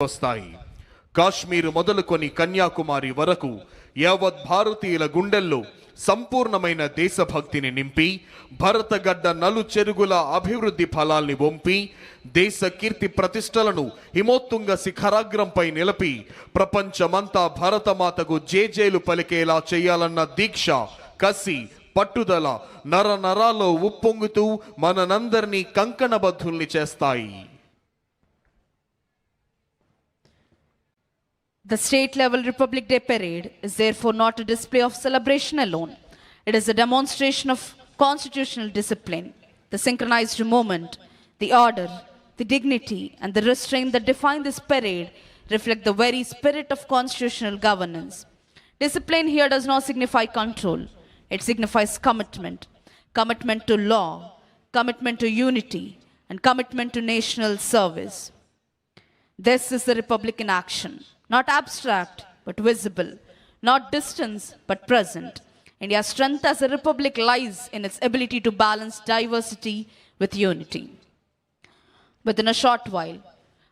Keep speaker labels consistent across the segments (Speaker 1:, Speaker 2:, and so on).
Speaker 1: వస్తాయి. కాశ్మీర్ మొదలుకొని కన్యాకుమారి వరకు యావత్ భారతీయుల గుండెల్లో సంపూర్ణమైన దేశభక్తిని నింపి భరతగడ్డ నలు చెరుగుల అభివృద్ధి ఫలాల్ని వంపి దేశ కీర్తి ప్రతిష్టలను హిమోత్తుంగ శిఖరాగ్రంపై నిలిపి ప్రపంచమంతా భరతమాతకు జేజేలు పలికేలా చేయాలన్న దీక్ష, కసి, పట్టుదల నరాల్లో ఉప్పొంగుతూ మనందరినీ కంకణబద్ధుల్ని చేస్తాయి.
Speaker 2: The state-level Republic Day parade is therefore not a display of celebration alone. It is a demonstration of constitutional discipline. The synchronized movement, the order, the dignity, and the restraint that define this parade reflect the very spirit of constitutional governance. Discipline here does not signify control. It signifies commitment. Commitment to law, commitment to unity, and commitment to national service. This is the Republic in action. Not abstract, but visible. Not distant, but present. India's strength as a republic lies in its ability to balance diversity with unity. Within a short while,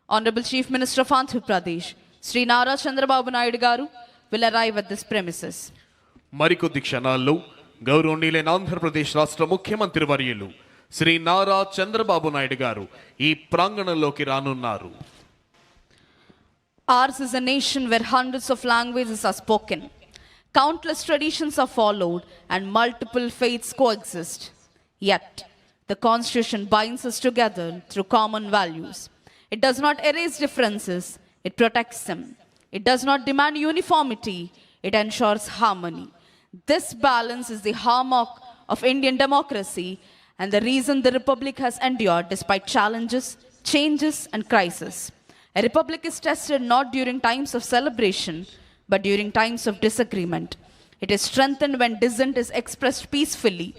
Speaker 2: Honorable Chief Minister of Andhra Pradesh, Sri Chandrababu Naidu garu, will arrive at this premises.
Speaker 1: మరికొద్ది క్షణాల్లో గౌరవనీయులైన ఆంధ్రప్రదేశ్ రాష్ట్ర ముఖ్యమంత్రి వర్యులు శ్రీ నారా చంద్రబాబు నాయుడు గారు ఈ ప్రాంగణంలోకి రానున్నారు.
Speaker 2: Ours is a nation where hundreds of languages are spoken, countless traditions are followed, and multiple faiths coexist. Yet, the Constitution binds us together through common values. It does not erase differences, it protects them. It does not demand uniformity, it ensures harmony. This balance is the hallmark of Indian democracy and the reason the Republic has endured despite challenges, changes, and crises. A republic is tested not during times of celebration, but during times of disagreement. It is strengthened when dissent is expressed peacefully,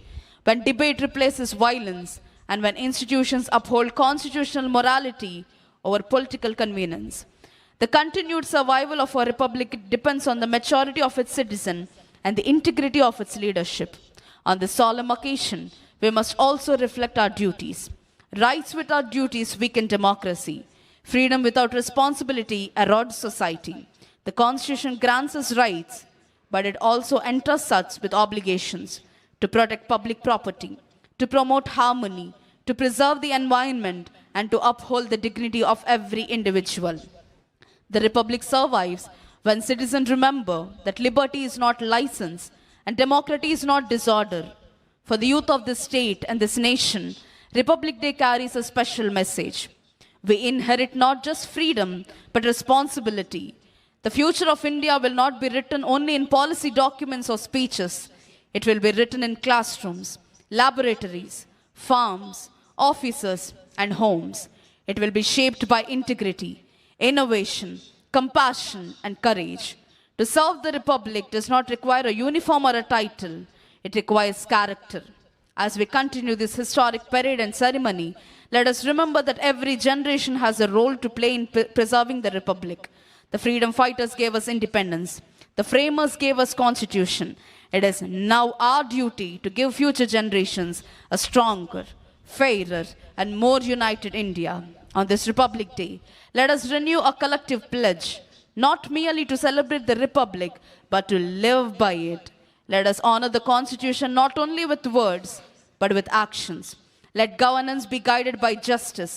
Speaker 2: when debate replaces violence, and when institutions uphold constitutional morality over political convenience. The continued survival of our republic depends on the maturity of its citizens and the integrity of its leadership. On this solemn occasion, we must also reflect our duties. Rights without duties weaken democracy. Freedom without responsibility erodes society. The Constitution grants us rights, but it also entrusts us with obligations to protect public property, to promote harmony, to preserve the environment, and to uphold the dignity of every individual. The Republic survives when citizens remember that liberty is not license and democracy is not disorder. For the youth of this state and this nation, Republic Day carries a special message. We inherit not just freedom, but responsibility. The future of India will not be written only in policy documents or speeches. It will be written in classrooms, laboratories, farms, offices, and homes. It will be shaped by integrity, innovation, compassion, and courage. To serve the Republic does not require a uniform or a title. It requires character. As we continue this historic parade and ceremony, let us remember that every generation has a role to play in preserving the Republic. The freedom fighters gave us independence. The framers gave us Constitution. It is now our duty to give future generations a stronger, fairer, and more united India. On this Republic Day, let us renew a collective pledge, not merely to celebrate the Republic, but to live by it. Let us honor the Constitution not only with words, but with actions. Let governance be guided by justice,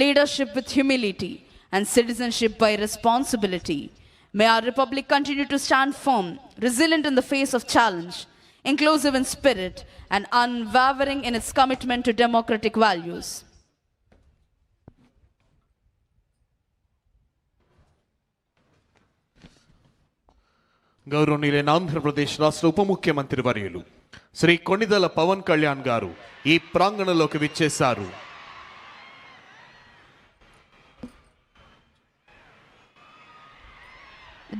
Speaker 2: leadership with humility, and citizenship by responsibility. May our Republic continue to stand firm, resilient in the face of challenge, inclusive in spirit, and unwavering in its commitment to democratic values.
Speaker 1: గౌరవనీయులైన ఆంధ్రప్రదేశ్ రాష్ట్ర ఉప ముఖ్యమంత్రి వర్యులు శ్రీ కొణిదెల పవన్ కళ్యాణ్ గారు ఈ ప్రాంగణంలోకి విచ్చేశారు.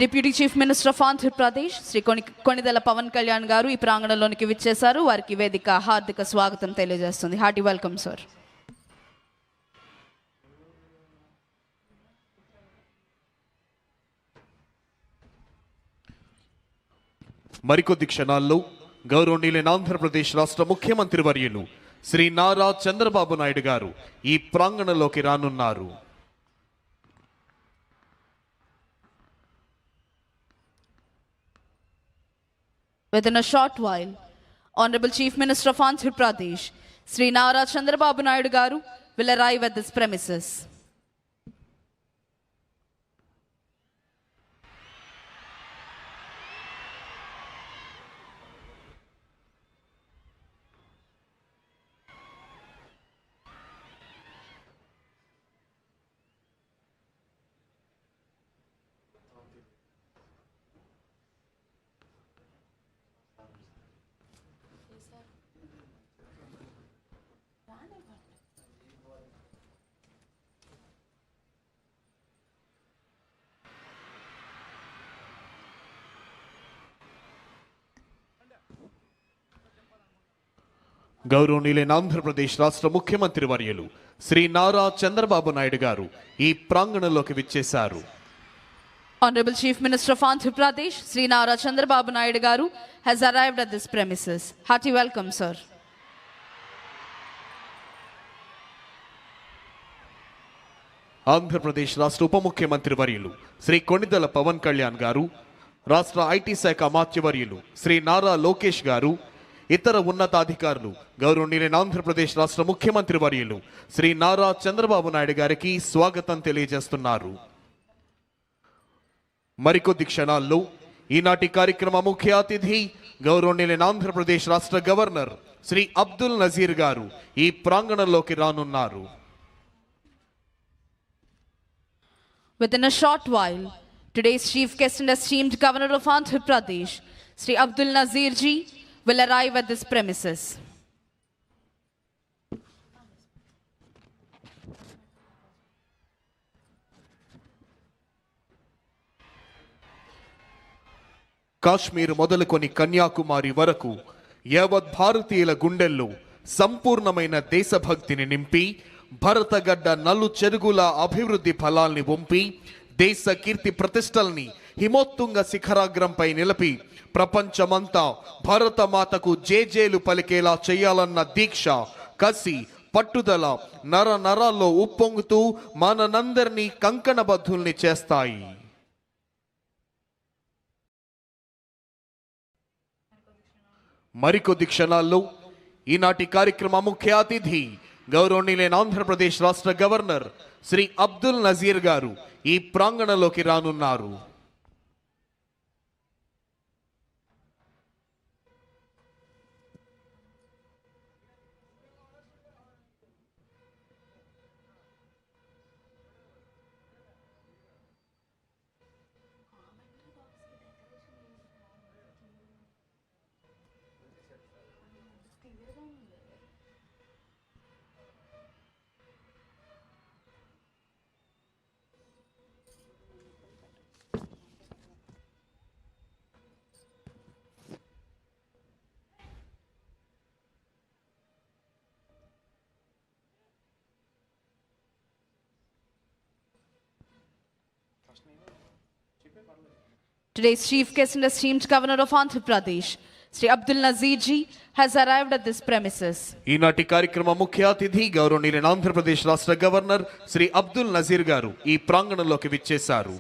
Speaker 2: Deputy chief minister of Andhra Pradesh Shri Konidela Pawan Kalyan గారు ఈ ప్రాంగణంలోనికి విచ్చేశారు. వారికి వేదిక హార్దిక స్వాగతం తెలియజేస్తుంది. Hearty welcome sir.
Speaker 1: మరికొద్ది క్షణాల్లో గౌరవనీయులైన ఆంధ్రప్రదేశ్ రాష్ట్ర ముఖ్యమంత్రి వర్యులు శ్రీ నారా చంద్రబాబు నాయుడు గారు ఈ ప్రాంగణంలోకి రానున్నారు.
Speaker 2: Within a short while, Honorable Chief Minister of Andhra Pradesh, Sri Nara Chandrababu Naidu garu, will arrive at this premises.
Speaker 1: గౌరవనీయులైన ఆంధ్రప్రదేశ్ రాష్ట్ర ముఖ్యమంత్రి వర్యులు శ్రీ నారా చంద్రబాబు నాయుడు గారు ఈ ప్రాంగణంలోకి విచ్చేశారు.
Speaker 2: Honorable Chief Minister of Andhra Pradesh, Sri Nara Chandrababu Naidu garu, has arrived at this premises. Hearty welcome, sir.
Speaker 1: Andhra Pradesh రాష్ట్ర ఉప ముఖ్యమంత్రి వర్యులు శ్రీ కొణిదెల పవన్ కళ్యాణ్ గారు, రాష్ట్ర ఐటీ శాఖ అమాత్యవర్యులు శ్రీ నారా లోకేష్ గారు, ఇతర ఉన్నతాధికారులు గౌరవనీయులైన ఆంధ్రప్రదేశ్ రాష్ట్ర ముఖ్యమంత్రి వర్యులు శ్రీ నారా చంద్రబాబు నాయుడు గారికి స్వాగతం తెలియజేస్తున్నారు. మరికొద్ది క్షణాల్లో ఈనాటి కార్యక్రమ ముఖ్య అతిథి గౌరవనీయులైన ఆంధ్రప్రదేశ్ రాష్ట్ర గవర్నర్ శ్రీ అబ్దుల్ నజీర్ గారు ఈ ప్రాంగణంలోకి రానున్నారు.
Speaker 2: Within a short while, today's chief guest and esteemed governor of Andhra Pradesh, Sri Abdul Nazir ji, will arrive at this premises.
Speaker 1: Kashmir మొదలుకొని కన్యాకుమారి వరకు యావత్ భారతీయుల గుండెల్లో సంపూర్ణమైన దేశభక్తిని నింపి భరతగడ్డ నలు చెరుగుల అభివృద్ధి ఫలాల్ని వంపి దేశ కీర్తి ప్రతిష్టల్ని హిమోత్తుంగ శిఖరాగ్రంపై నిలిపి ప్రపంచమంతా భారతమాతకు జేజేలు పలికేలా చేయాలన్న దీక్ష, కసి, పట్టుదల నర నరాల్లో ఉప్పొంగుతూ మనందరినీ కంకణబద్ధుల్ని చేస్తాయి. మరికొద్ది క్షణాల్లో ఈనాటి కార్యక్రమ ముఖ్య అతిథి గౌరవనీయులైన ఆంధ్రప్రదేశ్ రాష్ట్ర గవర్నర్ శ్రీ అబ్దుల్ నజీర్ గారు ఈ ప్రాంగణంలోకి రానున్నారు.
Speaker 2: Today's chief guest and esteemed governor of Andhra Pradesh, Sri Abdul Nazir ji, has arrived at this premises.
Speaker 1: ఈనాటి కార్యక్రమ ముఖ్య అతిథి గౌరవనీయులైన ఆంధ్రప్రదేశ్ రాష్ట్ర గవర్నర్ శ్రీ అబ్దుల్ నజీర్ గారు ఈ ప్రాంగణంలోకి విచ్చేశారు.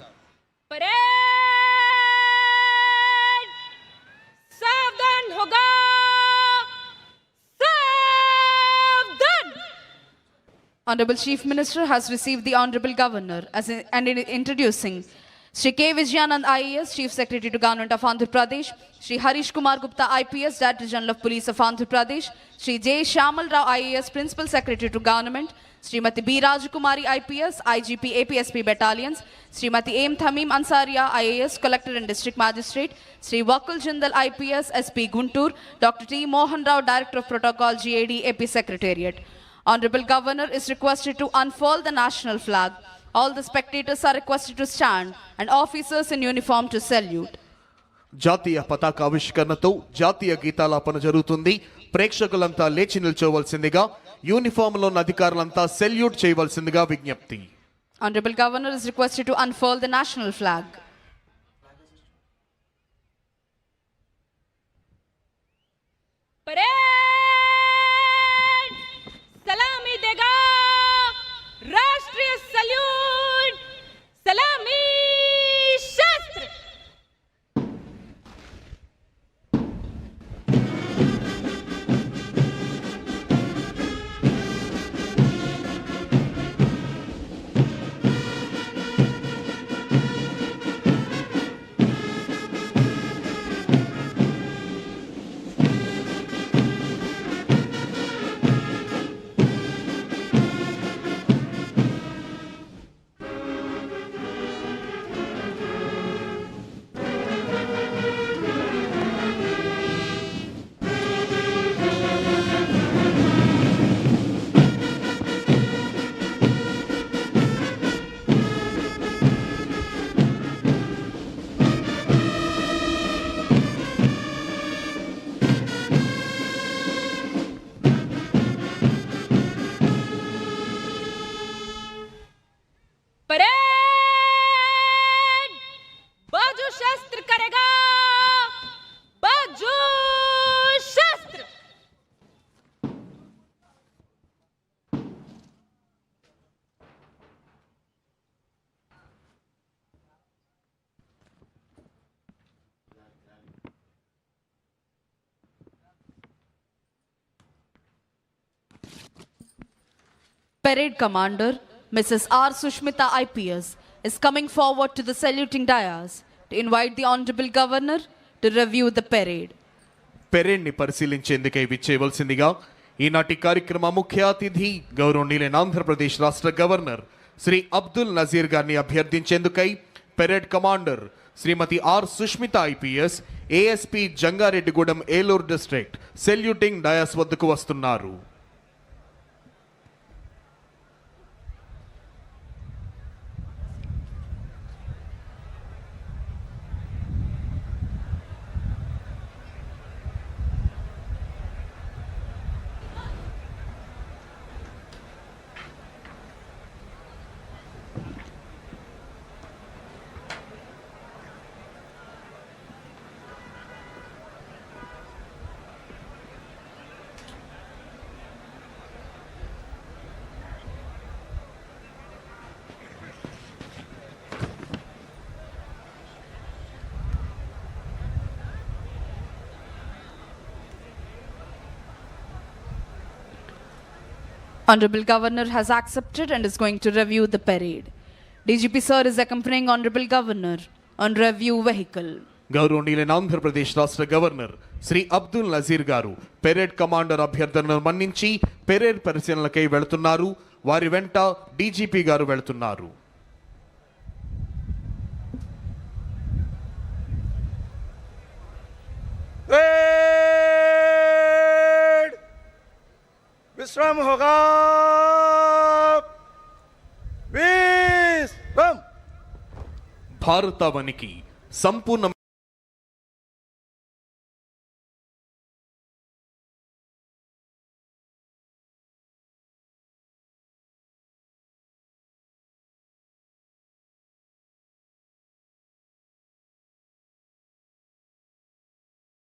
Speaker 2: Honorable Chief Minister has received the Honorable Governor and in introducing Shri K. Vijayanand IAS, Chief Secretary to Government of Andhra Pradesh, Shri Harish Kumar Gupta IPS, Director General of Police of Andhra Pradesh, Shri J. Shamal Rao IAS, Principal Secretary to Government, Srimati B. Rajakumari IPS, IGP APSP Battalions, Srimati M. Thamim Ansaria IAS, Collector and District Magistrate, Shri Wakul Jindal IPS, SP Guntur, Dr. T. Mohan Rao, Director of Protocol, GAD, AP Secretariat. Honorable Governor is requested to unfurl the national flag. All the spectators are requested to stand and officers in uniform to salute.
Speaker 1: జాతీయ పతాక ఆవిష్కరణతో జాతీయ గీతాలాపన జరుగుతుంది. ప్రేక్షకులంతా లేచి నిల్చోవలసిందిగా, యూనిఫామ్లో ఉన్న అధికారులంతా salute చేయవలసిందిగా విజ్ఞప్తి.
Speaker 2: Honorable Governor is requested to unfurl the national flag.
Speaker 3: सलामी देगा राष्ट्रीय सल्यूट, सलामी शस्त्र. करेगा बाजू शस्त्र।
Speaker 2: Parade Commander Mrs. R. Sushmita IPS is coming forward to the saluting dais to invite the Honorable Governor to review the parade.
Speaker 1: Parade ని పరిశీలించేందుకై విచ్చేయవలసిందిగా ఈనాటి కార్యక్రమ ముఖ్య అతిథి గౌరవనీయులైన ఆంధ్రప్రదేశ్ రాష్ట్ర గవర్నర్ శ్రీ అబ్దుల్ నజీర్ గారిని అభ్యర్థించేందుకై parade commander Shrimati R Sushmita IPS ASP Jangareddygudem Eluru district saluting dais వద్దకు వస్తున్నారు.
Speaker 2: Honorable Governor has accepted and is going to review the parade. DGP sir is accompanying Honorable Governor on review vehicle.
Speaker 1: గౌరవనీయులైన ఆంధ్రప్రదేశ్ రాష్ట్ర గవర్నర్ శ్రీ అబ్దుల్ నజీర్ గారు పెరేడ్ కమాండర్ అభ్యర్థనను మన్నించి parade పరిశీలనకై వెళుతున్నారు. వారి వెంట డీజీపీ గారు వెళుతున్నారు.
Speaker 4: विश्राम होगा। विश्राम।
Speaker 1: భారతావనికి సంపూర్ణ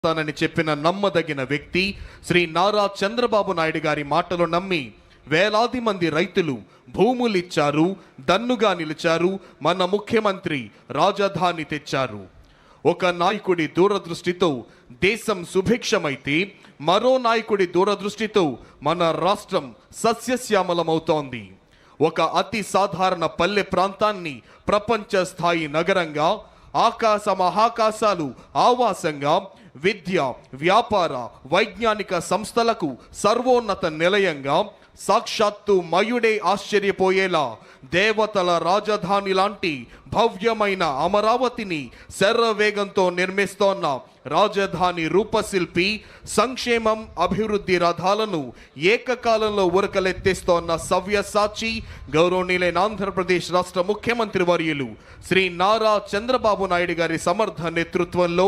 Speaker 1: తానని చెప్పిన నమ్మదగిన వ్యక్తి శ్రీ నారా చంద్రబాబు నాయుడు గారి మాటలు నమ్మి వేలాది మంది రైతులు భూములిచ్చారు, దన్నుగా నిలిచారు. మన ముఖ్యమంత్రి రాజధాని తెచ్చారు. ఒక నాయకుడి దూరదృష్టితో దేశం సుభిక్షమైతే మరో నాయకుడి దూరదృష్టితో మన రాష్ట్రం సస్యశ్యామలమవుతోంది. ఒక అతి సాధారణ పల్లె ప్రాంతాన్ని ప్రపంచ స్థాయి నగరంగా, ఆకాశ మహాకాశాలు ఆవాసంగా, విద్య, వ్యాపార, వైజ్ఞానిక సంస్థలకు సర్వోన్నత నిలయంగా, సాక్షాత్తు మయుడే ఆశ్చర్యపోయేలా దేవతల రాజధాని లాంటి భవ్యమైన అమరావతిని శరవేగంతో నిర్మిస్తోన్న రాజధాని రూపశిల్పి, సంక్షేమం అభివృద్ధి రథాలను ఏకకాలంలో ఉరకలెత్తిస్తోన్న సవ్యసాచి గౌరవనీయులైన ఆంధ్రప్రదేశ్ రాష్ట్ర ముఖ్యమంత్రి వర్యులు శ్రీ నారా చంద్రబాబు నాయుడు గారి సమర్థ నేతృత్వంలో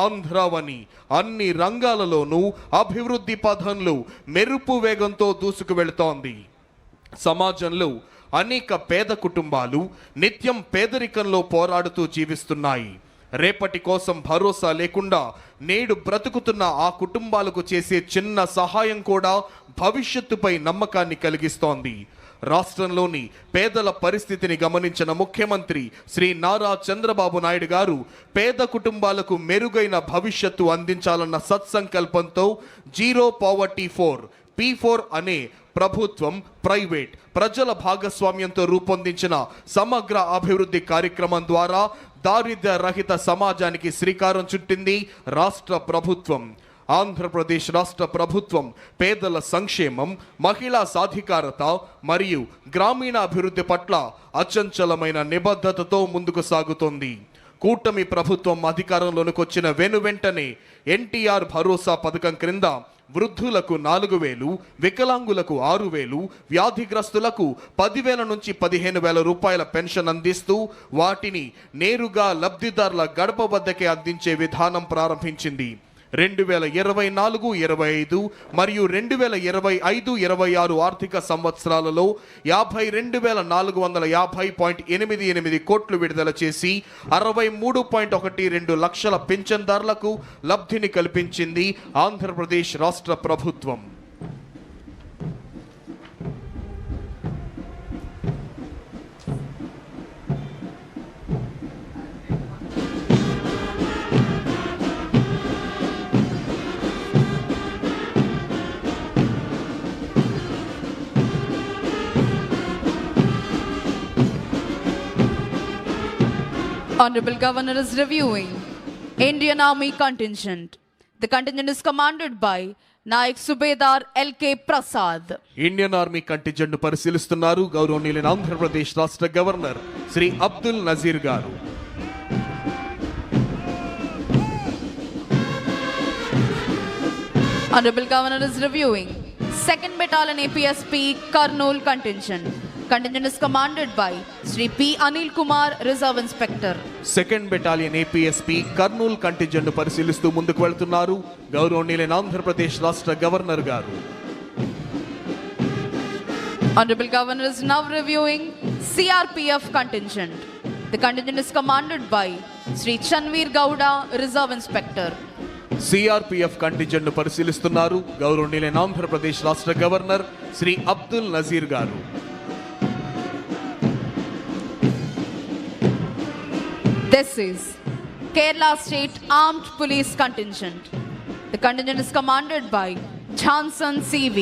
Speaker 1: ఆంధ్రావని అన్ని రంగాలలోనూ అభివృద్ధి పథంలో మెరుపు వేగంతో దూసుకు వెళుతోంది. సమాజంలో అనేక పేద కుటుంబాలు నిత్యం పేదరికంలో పోరాడుతూ జీవిస్తున్నాయి. రేపటి కోసం భరోసా లేకుండా నేడు బ్రతుకుతున్న ఆ కుటుంబాలకు చేసే చిన్న సహాయం కూడా భవిష్యత్తుపై నమ్మకాన్ని కలిగిస్తోంది. రాష్ట్రంలోని పేదల పరిస్థితిని గమనించిన ముఖ్యమంత్రి శ్రీ నారా చంద్రబాబు నాయుడు గారు పేద కుటుంబాలకు మెరుగైన భవిష్యత్తు అందించాలన్న సత్సంకల్పంతో జీరో పావర్టీ 4 P4 అనే ప్రభుత్వం, ప్రైవేట్, ప్రజల భాగస్వామ్యంతో రూపొందించిన సమగ్ర అభివృద్ధి కార్యక్రమం ద్వారా దారిద్ర్య రహిత సమాజానికి శ్రీకారం చుట్టింది రాష్ట్ర ప్రభుత్వం. ఆంధ్రప్రదేశ్ రాష్ట్ర ప్రభుత్వం పేదల సంక్షేమం, మహిళా సాధికారత మరియు గ్రామీణ అభివృద్ధి పట్ల అచంచలమైన నిబద్ధతతో ముందుకు సాగుతోంది. కూటమి ప్రభుత్వం అధికారంలోకి వచ్చిన వెంటనే ఎన్టీఆర్ భరోసా పథకం క్రింద వృద్ధులకు 4,000, వికలాంగులకు 6,000, వ్యాధిగ్రస్తులకు 10,000 నుంచి 15,000 రూపాయల పెన్షన్ అందిస్తూ వాటిని నేరుగా లబ్ధిదారుల గడప వద్దకే అందించే విధానం ప్రారంభించింది. 2024-25 మరియు 2025-26 ఆర్థిక సంవత్సరాలలో 52,450.88 కోట్లు విడుదల చేసి 63.12 లక్షల పింఛన్దారులకు లబ్ధిని కల్పించింది ఆంధ్రప్రదేశ్ రాష్ట్ర ప్రభుత్వం.
Speaker 2: Honorable Governor is reviewing Indian Army contingent. The contingent is commanded by Naik Subedar L.K. Prasad.
Speaker 1: Indian army contingent ను పరిశీలిస్తున్నారు గౌరవనీయులైన ఆంధ్రప్రదేశ్ రాష్ట్ర గవర్నర్ శ్రీ అబ్దుల్ నజీర్ గారు.
Speaker 2: Honorable Governor is reviewing 2nd Battalion APSP Kurnool contingent. Contingent is commanded by Sri P. Anil Kumar, Reserve Inspector.
Speaker 1: 2nd Battalion APSP Kurnool contingent ను పరిశీలిస్తూ ముందుకు వెళ్తున్నారు గౌరవనీయులైన ఆంధ్రప్రదేశ్ రాష్ట్ర గవర్నర్ గారు.
Speaker 2: Honorable Governor is now reviewing CRPF contingent. The contingent is commanded by Sri Chanveer Gowda, Reserve Inspector.
Speaker 1: CRPF contingent ను పరిశీలిస్తున్నారు గౌరవనీయులైన ఆంధ్రప్రదేశ్ రాష్ట్ర గవర్నర్ శ్రీ అబ్దుల్ నజీర్ గారు.
Speaker 2: This is Kerala State Armed Police Contingent. The contingent is commanded by Johnson CV.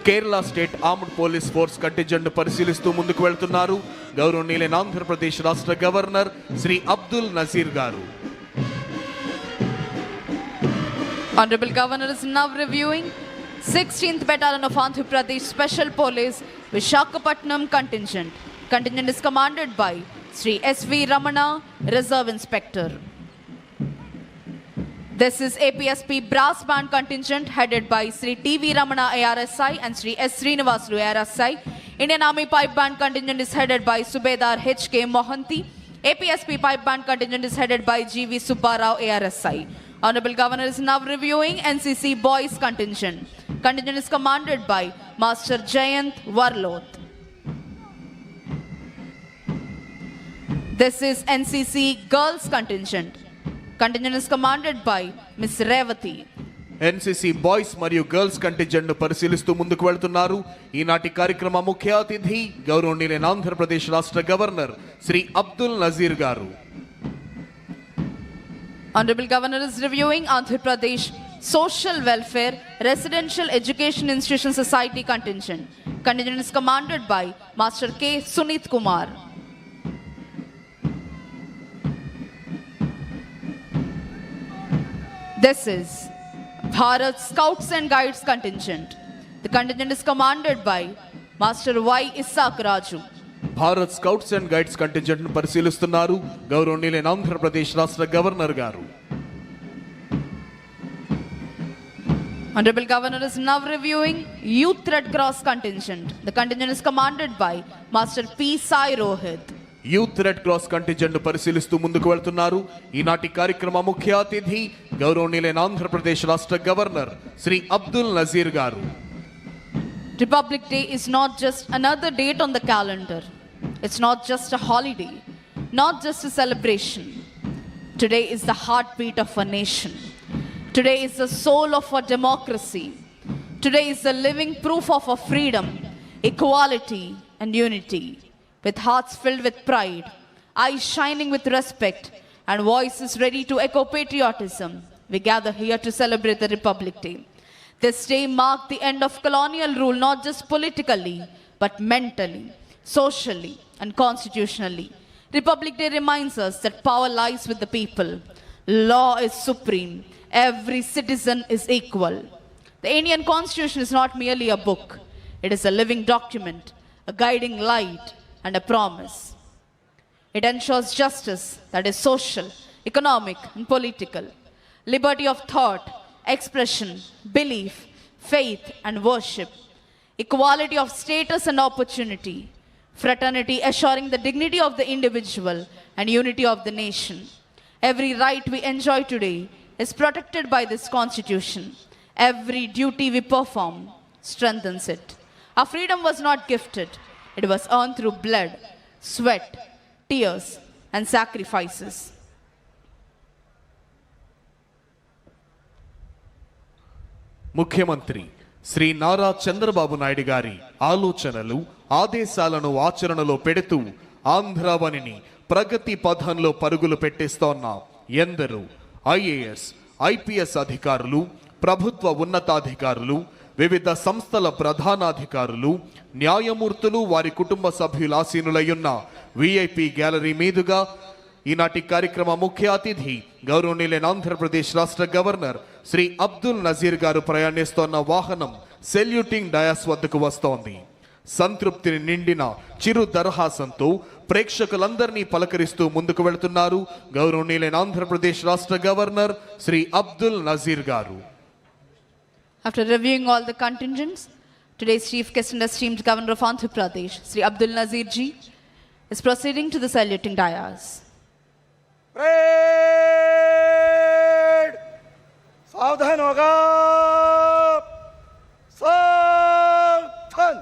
Speaker 1: Kerala state armed police force contingent ను పరిశీలిస్తూ ముందుకు వెళ్తున్నారు గౌరవనీయులైన ఆంధ్రప్రదేశ్ రాష్ట్ర గవర్నర్ శ్రీ అబ్దుల్ నజీర్ గారు.
Speaker 2: Honorable Governor is now reviewing 16th Battalion of Andhra Pradesh Special Police Visakhapatnam contingent. Contingent is commanded by Sri S.V. Ramana, Reserve Inspector. This is APSP Brass Band contingent headed by Sri T.V. Ramana ARSI and Sri S. Srinivasulu ARSI. Indian Army Pipe Band contingent is headed by Subedar H.K. Mohanty. APSP Pipe Band contingent is headed by G.V. Subbarao ARSI. Honorable Governor is now reviewing NCC Boys contingent. Contingent is commanded by Master Jayant Warloth. This is NCC Girls contingent. Contingent is commanded by Miss Revati.
Speaker 1: NCC boys మరియు girls contingent ను పరిశీలిస్తూ ముందుకు వెళ్తున్నారు ఈనాటి కార్యక్రమ ముఖ్య అతిథి గౌరవనీయులైన ఆంధ్రప్రదేశ్ రాష్ట్ర గవర్నర్ శ్రీ అబ్దుల్ నజీర్ గారు.
Speaker 2: Honorable Governor is reviewing Andhra Pradesh Social Welfare Residential Education Institution Society contingent. Contingent is commanded by Master K. Sunit Kumar. This is Bharat Scouts and Guides contingent. The contingent is commanded by Master Y. Isaac Raju.
Speaker 1: Bharat scouts and guides contingent ను పరిశీలిస్తున్నారు గౌరవనీయులైన ఆంధ్రప్రదేశ్ రాష్ట్ర governor గారు.
Speaker 2: Honorable Governor is now reviewing Youth Red Cross contingent. The contingent is commanded by Master P. Sai Rohit.
Speaker 1: Youth red cross contingent ను పరిశీలిస్తూ ముందుకు వెళ్తున్నారు ఈనాటి కార్యక్రమ ముఖ్య అతిథి గౌరవనీయులైన ఆంధ్రప్రదేశ్ రాష్ట్ర గవర్నర్ శ్రీ అబ్దుల్ నజీర్ గారు.
Speaker 2: Republic Day is not just another date on the calendar. It's not just a holiday, not just a celebration. Today is the heartbeat of a nation. Today is the soul of our democracy. Today is the living proof of our freedom, equality, and unity. With hearts filled with pride, eyes shining with respect, and voices ready to echo patriotism, we gather here to celebrate the Republic Day. This day marked the end of colonial rule, not just politically, but mentally, socially, and constitutionally. Republic Day reminds us that power lies with the people. Law is supreme. Every citizen is equal. The Indian Constitution is not merely a book. It is a living document, a guiding light, and a promise. It ensures justice that is social, economic, and political, liberty of thought, expression, belief, faith, and worship, equality of status and opportunity, fraternity assuring the dignity of the individual and unity of the nation. Every right we enjoy today is protected by this Constitution. Every duty we perform strengthens it. Our freedom was not gifted, it was earned through blood, sweat, tears, and sacrifices.
Speaker 1: ముఖ్యమంత్రి శ్రీ నారా చంద్రబాబు నాయుడు గారి ఆలోచనలు ఆదేశాలను ఆచరణలో పెడుతూ ఆంధ్రావనిని ప్రగతి పథంలో పరుగులు పెట్టిస్తోన్న ఎందరో IAS IPS అధికారులు ప్రభుత్వ ఉన్నతాధికారులు వివిధ సంస్థల ప్రధానాధికారులు న్యాయమూర్తులు వారి కుటుంబ సభ్యుల ఆసీనులయ్యున్న విఐపి గ్యాలరీ మీదుగా ఈనాటి కార్యక్రమ ముఖ్య అతిథి గౌరవనీయులైన ఆంధ్రప్రదేశ్ రాష్ట్ర గవర్నర్ శ్రీ అబ్దుల్ నజీర్ గారు ప్రయాణిస్తోన్న వాహనం సెల్యూటింగ్ డయాస్ వద్దకు వస్తోంది. సంతృప్తిని నిండిన చిరు దరహాసంతో ప్రేక్షకులందరినీ పలకరిస్తూ ముందుకు వెళుతున్నారు గౌరవనీయులైన ఆంధ్రప్రదేశ్ రాష్ట్ర గవర్నర్ శ్రీ అబ్దుల్ నజీర్ గారు.
Speaker 2: After reviewing all the contingents, today's chief guest and esteemed governor of Andhra Pradesh, Sri Abdul Nazir ji, is proceeding to the saluting dais.
Speaker 4: Parade सावधान होगा सावधान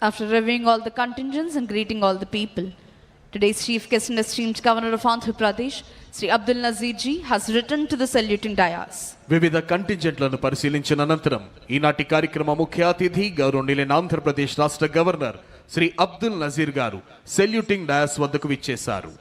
Speaker 2: After reviewing all the contingents and greeting all the people, today's chief guest and esteemed governor of Andhra Pradesh, Sri Abdul Nazir ji, has returned to the saluting dais.
Speaker 1: వివిధ కంటింజెంట్లను పరిశీలించిన అనంతరం ఈనాటి కార్యక్రమ ముఖ్య అతిథి గౌరవనీయులైన ఆంధ్రప్రదేశ్ రాష్ట్ర గవర్నర్ శ్రీ అబ్దుల్ నజీర్ గారు సెల్యూటింగ్ డయాస్ వద్దకు విచ్చేశారు.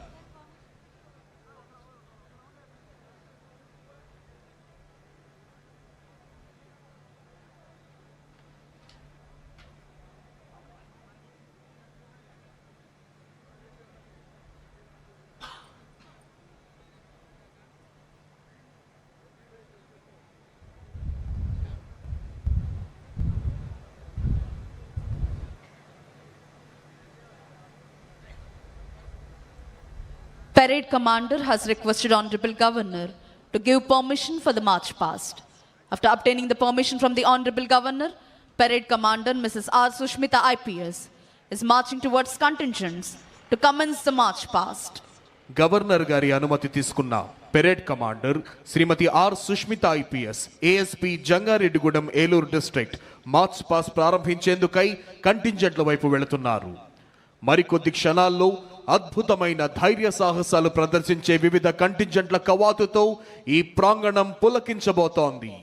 Speaker 2: Parade commander has requested Honorable Governor to give permission for the march past. After obtaining the permission from the Honorable Governor, Parade Commander Mrs. R. Sushmita IPS is marching towards contingents to commence the march past.
Speaker 1: Governor గారి అనుమతి తీసుకున్న parade commander Shrimati R Sushmita IPS ASP Jangareddygudem Eluru district march past ప్రారంభించేందుకై కంటింజెంట్ల వైపు వెళుతున్నారు. మరికొద్ది క్షణాల్లో అద్భుతమైన ధైర్య సాహసాలు ప్రదర్శించే వివిధ కంటింజెంట్ల కవాతుతో ఈ ప్రాంగణం పులకించబోతోంది.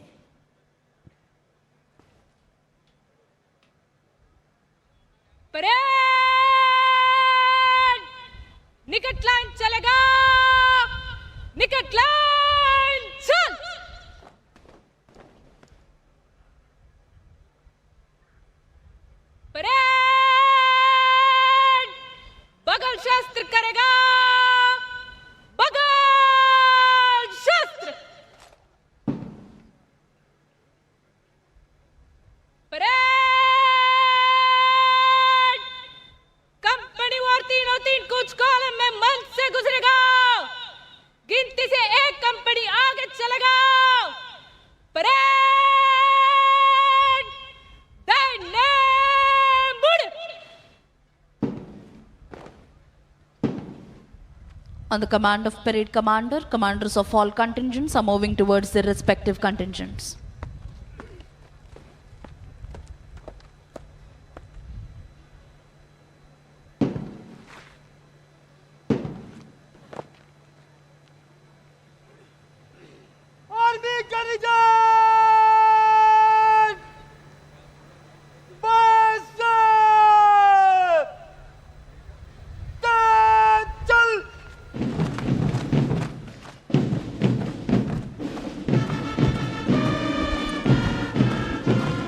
Speaker 3: परेड निकट लाइन चलेगा निकट लाइन चल परेड बगल शस्त्र करेगा बगल शस्त्र परेड कंपनी वार 303 कुछ कॉलम में मंच से गुजरेगा गिनती से एक कंपनी आगे चलेगा परेड दाहिने मुड़
Speaker 2: On the command of Parade Commander, commanders of all contingents are moving towards their respective contingents.
Speaker 4: Army contingent बस चल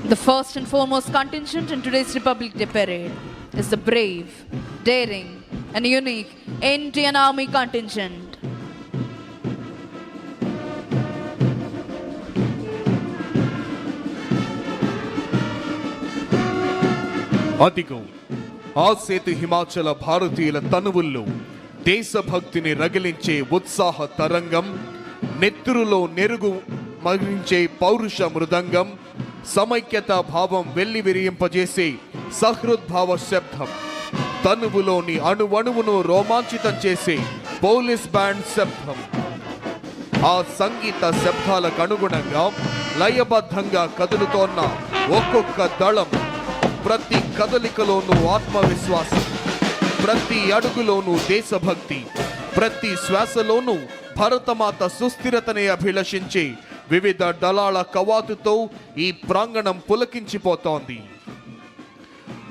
Speaker 2: The first and foremost contingent in today's Republic Day Parade is the brave, daring, and unique Indian Army contingent.
Speaker 1: అదిగో ఆ సేతు హిమాచల భారతీయుల తనువుల్లో దేశభక్తిని రగిలించే ఉత్సాహ తరంగం, నెత్తురులో నెరుగు మగిలించే పౌరుష మృదంగం, సమైక్యత భావం వెల్లివిరియింపజేసే సహృద్భావ శబ్దం, తనువులోని అణువణువును రోమాంచితం చేసే పోలీస్ బ్యాండ్ శబ్దం. ఆ సంగీత శబ్దాలకు అనుగుణంగా లయబద్ధంగా కదులుతోన్న ఒక్కొక్క దళం, ప్రతి కదలికలోనూ ఆత్మవిశ్వాసం, ప్రతి అడుగులోనూ దేశభక్తి, ప్రతి శ్వాసలోనూ భరతమాత సుస్థిరతని అభిలషించే వివిధ దళాల కవాతుతో ఈ ప్రాంగణం పులకించిపోతోంది.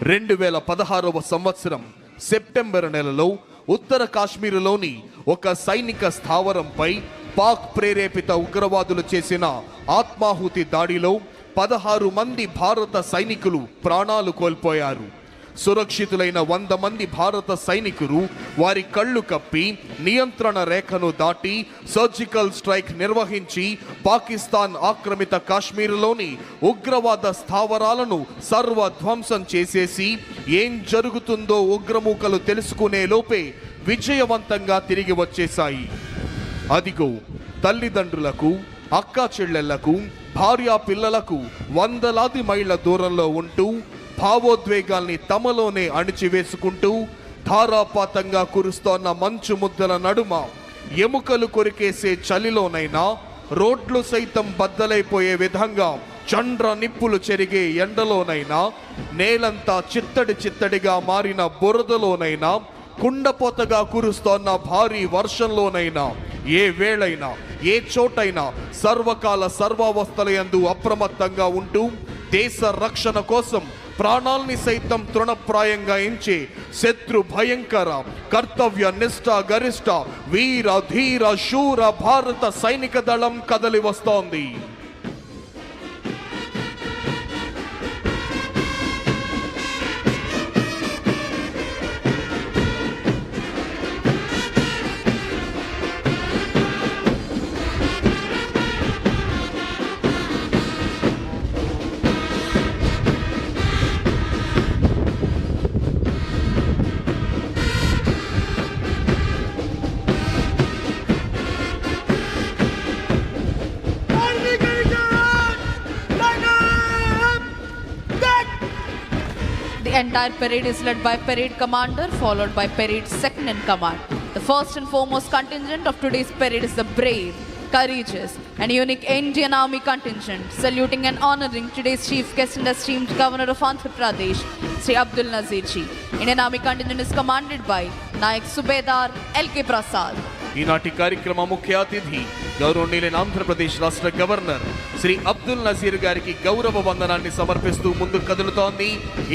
Speaker 1: 2016వ సంవత్సరం సెప్టెంబర్ నెలలో ఉత్తర కాశ్మీరులోని ఒక సైనిక స్థావరంపై పాక్ ప్రేరేపిత ఉగ్రవాదులు చేసిన ఆత్మాహుతి దాడిలో 16 మంది భారత సైనికులు ప్రాణాలు కోల్పోయారు. సురక్షితులైన 100 మంది భారత సైనికులు వారి కళ్ళు కప్పి నియంత్రణ రేఖను దాటి సర్జికల్ స్ట్రైక్ నిర్వహించి పాకిస్తాన్ ఆక్రమిత కాశ్మీరులోని ఉగ్రవాద స్థావరాలను సర్వధ్వంసం చేసేసి ఏం జరుగుతుందో ఉగ్రమూకలు తెలుసుకునే లోపే విజయవంతంగా తిరిగి వచ్చేశాయి. అదిగో తల్లిదండ్రులకు, అక్కా చెల్లెళ్లకు, భార్యా పిల్లలకు వందలాది మైళ్ళ దూరంలో ఉంటూ భావోద్వేగాల్ని తమలోనే అణిచివేసుకుంటూ ధారాపాతంగా కురుస్తోన్న మంచు ముద్దల నడుమ ఎముకలు కొరికేసే చలిలోనైనా రోడ్లు సైతం బద్దలైపోయే విధంగా చండ్ర నిప్పులు చెరిగే ఎండలోనైనా, నేలంతా చిత్తడి చిత్తడిగా మారిన బురదలోనైనా, కుండపోతగా కురుస్తోన్న భారీ వర్షంలోనైనా, ఏ వేళైనా ఏ చోటైనా సర్వకాల సర్వావస్థలయందు అప్రమత్తంగా ఉంటూ దేశ రక్షణ కోసం ప్రాణాల్ని సైతం తృణప్రాయంగా ఎంచే శత్రు భయంకర కర్తవ్య నిష్ఠ గరిష్ట వీర ధీర శూర భారత సైనిక దళం కదలి వస్తోంది.
Speaker 2: The entire parade is led by parade commander, followed by parade second in command. The first and foremost contingent of today's parade is the brave, courageous, and unique Indian Army contingent, saluting and honoring today's chief guest and esteemed Governor of Andhra Pradesh, Sri Abdul Nazir Ji. Indian Army contingent is commanded by Nayak Subedar L.K. Prasad.
Speaker 1: ఈనాటి కార్యక్రమ ముఖ్య అతిథి గౌరవనీయులైన ఆంధ్రప్రదేశ్ రాష్ట్ర governor Shri Abdul Nazir గారికి గౌరవ వందనాన్ని సమర్పిస్తూ ముందుకు కదులుతోంది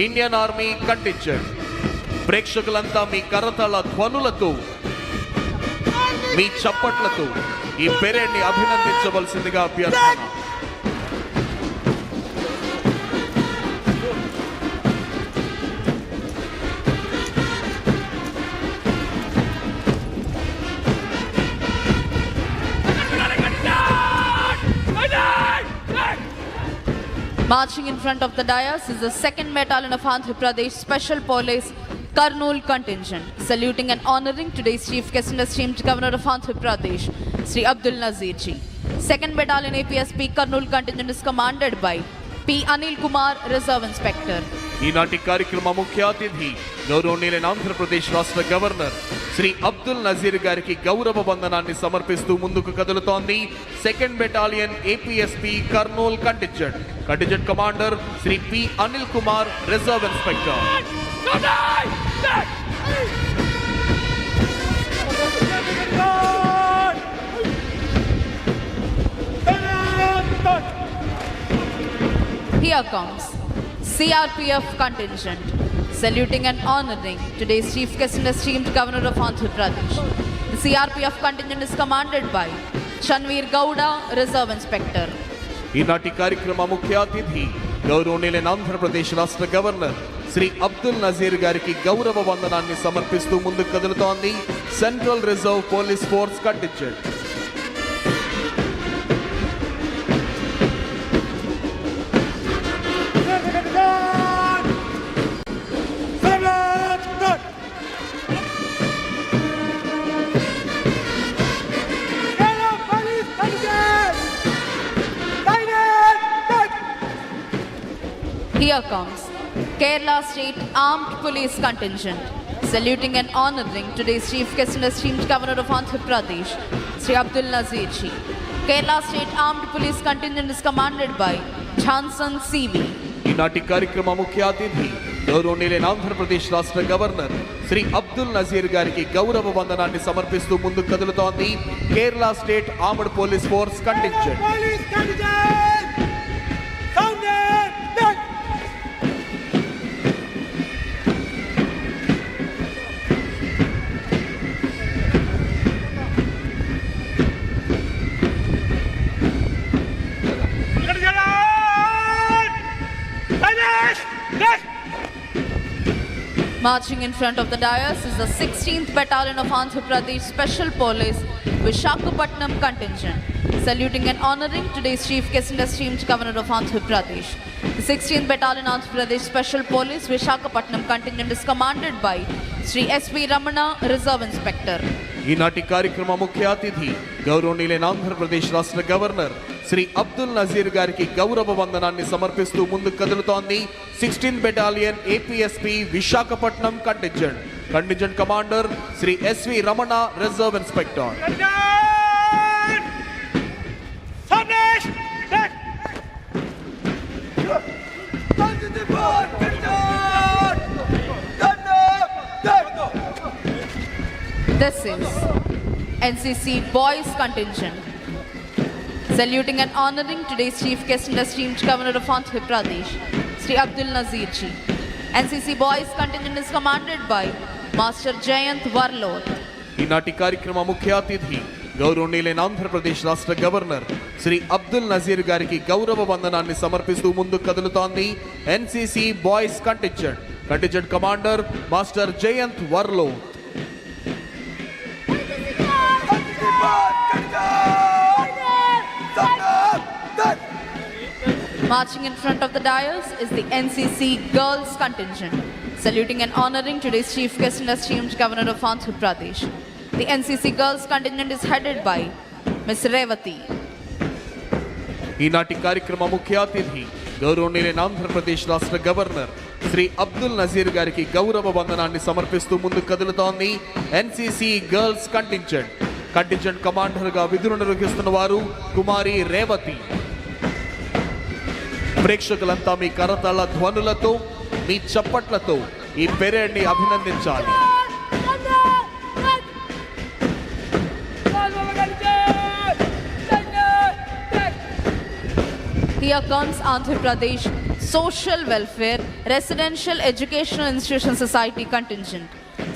Speaker 1: ఇండియన్ ఆర్మీ కంటింజెంట్. ప్రేక్షకులంతా మీ కరతాళ ధ్వనులతో, మీ చప్పట్లతో ఈ పెరేడ్ ని అభినందించవలసిందిగా అభ్యర్థన.
Speaker 2: Marching in front of the dais is the 2nd Battalion of Andhra Pradesh Special Police Kurnool contingent, saluting and honoring today's chief guest and esteemed Governor of Andhra Pradesh, Sri Abdul Nazir Ji. 2nd Battalion APSP Kurnool contingent is commanded by P. Anil Kumar, Reserve Inspector.
Speaker 1: ఈనాటి కార్యక్రమ ముఖ్య అతిథి గౌరవనీయులైన ఆంధ్రప్రదేశ్ రాష్ట్ర governor Shri Abdul Nazir గారికి గౌరవ వందనాన్ని సమర్పిస్తూ ముందుకు కదులుతోంది 2nd battalion APSP Kurnool contingent. Contingent commander Shri P Anil Kumar, reserve inspector.
Speaker 2: Here comes CRPF contingent, saluting and honoring today's chief guest and esteemed Governor of Andhra Pradesh. The CRPF contingent is commanded by Chanveer Gowda, Reserve Inspector.
Speaker 1: ఈనాటి కార్యక్రమ ముఖ్య అతిథి గౌరవనీయులైన ఆంధ్రప్రదేశ్ రాష్ట్ర governor Shri Abdul Nazir గారికి గౌరవ వందనాన్ని సమర్పిస్తూ ముందుకు కదులుతోంది central reserve police force contingent.
Speaker 2: Here comes Kerala State Armed Police Contingent, saluting and honoring today's Chief Guest and esteemed Governor of Andhra Pradesh, Sri Abdul Nazir Ji. Kerala State Armed Police Contingent is commanded by Johnson CV.
Speaker 1: ఈనాటి కార్యక్రమ ముఖ్య అతిథి గౌరవనీయులైన ఆంధ్రప్రదేశ్ రాష్ట్ర governor Shri Abdul Nazir గారికి గౌరవ వందనాన్ని సమర్పిస్తూ ముందుకు కదులుతోంది Kerala state armed police force contingent.
Speaker 2: Marching in front of the dais is the 16th Battalion of Andhra Pradesh Special Police Visakhapatnam Contingent, saluting and honoring today's Chief Guest and esteemed Governor of Andhra Pradesh. The 16th Battalion Andhra Pradesh Special Police Visakhapatnam Contingent is commanded by Sri S.V. Ramana, Reserve Inspector.
Speaker 1: ఈనాటి కార్యక్రమ ముఖ్య అతిథి గౌరవనీయులైన ఆంధ్రప్రదేశ్ రాష్ట్ర governor Shri Abdul Nazir గారికి గౌరవ వందనాన్ని సమర్పిస్తూ ముందుకు కదులుతోంది 16th battalion APSP Visakhapatnam contingent. Contingent commander Shri SV Ramana, reserve inspector.
Speaker 2: This is NCC Boys Contingent, saluting and honoring today's Chief Guest and esteemed Governor of Andhra Pradesh, Sri Abdul Nazir Ji. NCC Boys Contingent is commanded by Master Jayant Varlot.
Speaker 1: ఈనాటి కార్యక్రమ ముఖ్య అతిథి గౌరవనీయులైన ఆంధ్రప్రదేశ్ రాష్ట్ర governor Shri Abdul Nazir గారికి గౌరవ వందనాన్ని సమర్పిస్తూ ముందుకు కదులుతోంది NCC boys contingent. Contingent commander master Jayanth Varloth.
Speaker 2: Marching in front of the dais is the NCC Girls Contingent, saluting and honoring today's Chief Guest and esteemed Governor of Andhra Pradesh. The NCC Girls Contingent is headed by Ms. Revati.
Speaker 1: ఈనాటి కార్యక్రమ ముఖ్య అతిథి గౌరవనీయులైన ఆంధ్రప్రదేశ్ రాష్ట్ర governor Shri Abdul Nazir గారికి గౌరవ వందనాన్ని సమర్పిస్తూ ముందుకు కదులుతోంది NCC girls contingent. Contingent commander గా విధులు నిర్వహిస్తున్న వారు కుమారి రేవతి. ప్రేక్షకులంతా మీ కరతాళ ధ్వనులతో, మీ చప్పట్లతో ఈ పెరేడ్ ని అభినందించాలి.
Speaker 2: Here comes Andhra Pradesh Social Welfare Residential Educational Institution Society Contingent,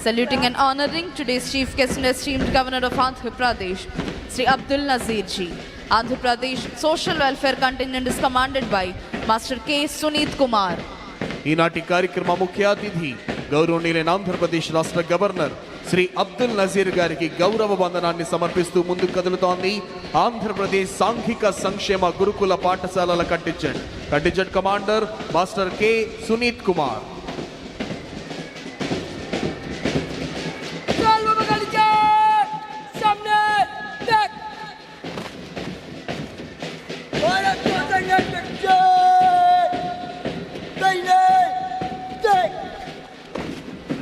Speaker 2: saluting and honoring today's Chief Guest and esteemed Governor of Andhra Pradesh, Sri Abdul Nazir Ji. Andhra Pradesh Social Welfare Contingent is commanded by Master K. Sunit Kumar.
Speaker 1: ఈనాటి కార్యక్రమ ముఖ్య అతిథి గౌరవనీయులైన ఆంధ్రప్రదేశ్ రాష్ట్ర governor Shri Abdul Nazir గారికి గౌరవ వందనాన్ని సమర్పిస్తూ ముందుకు కదులుతోంది ఆంధ్రప్రదేశ్ సాంఘిక సంక్షేమ గురుకుల పాఠశాలల contingent. Contingent commander master K Sunith Kumar.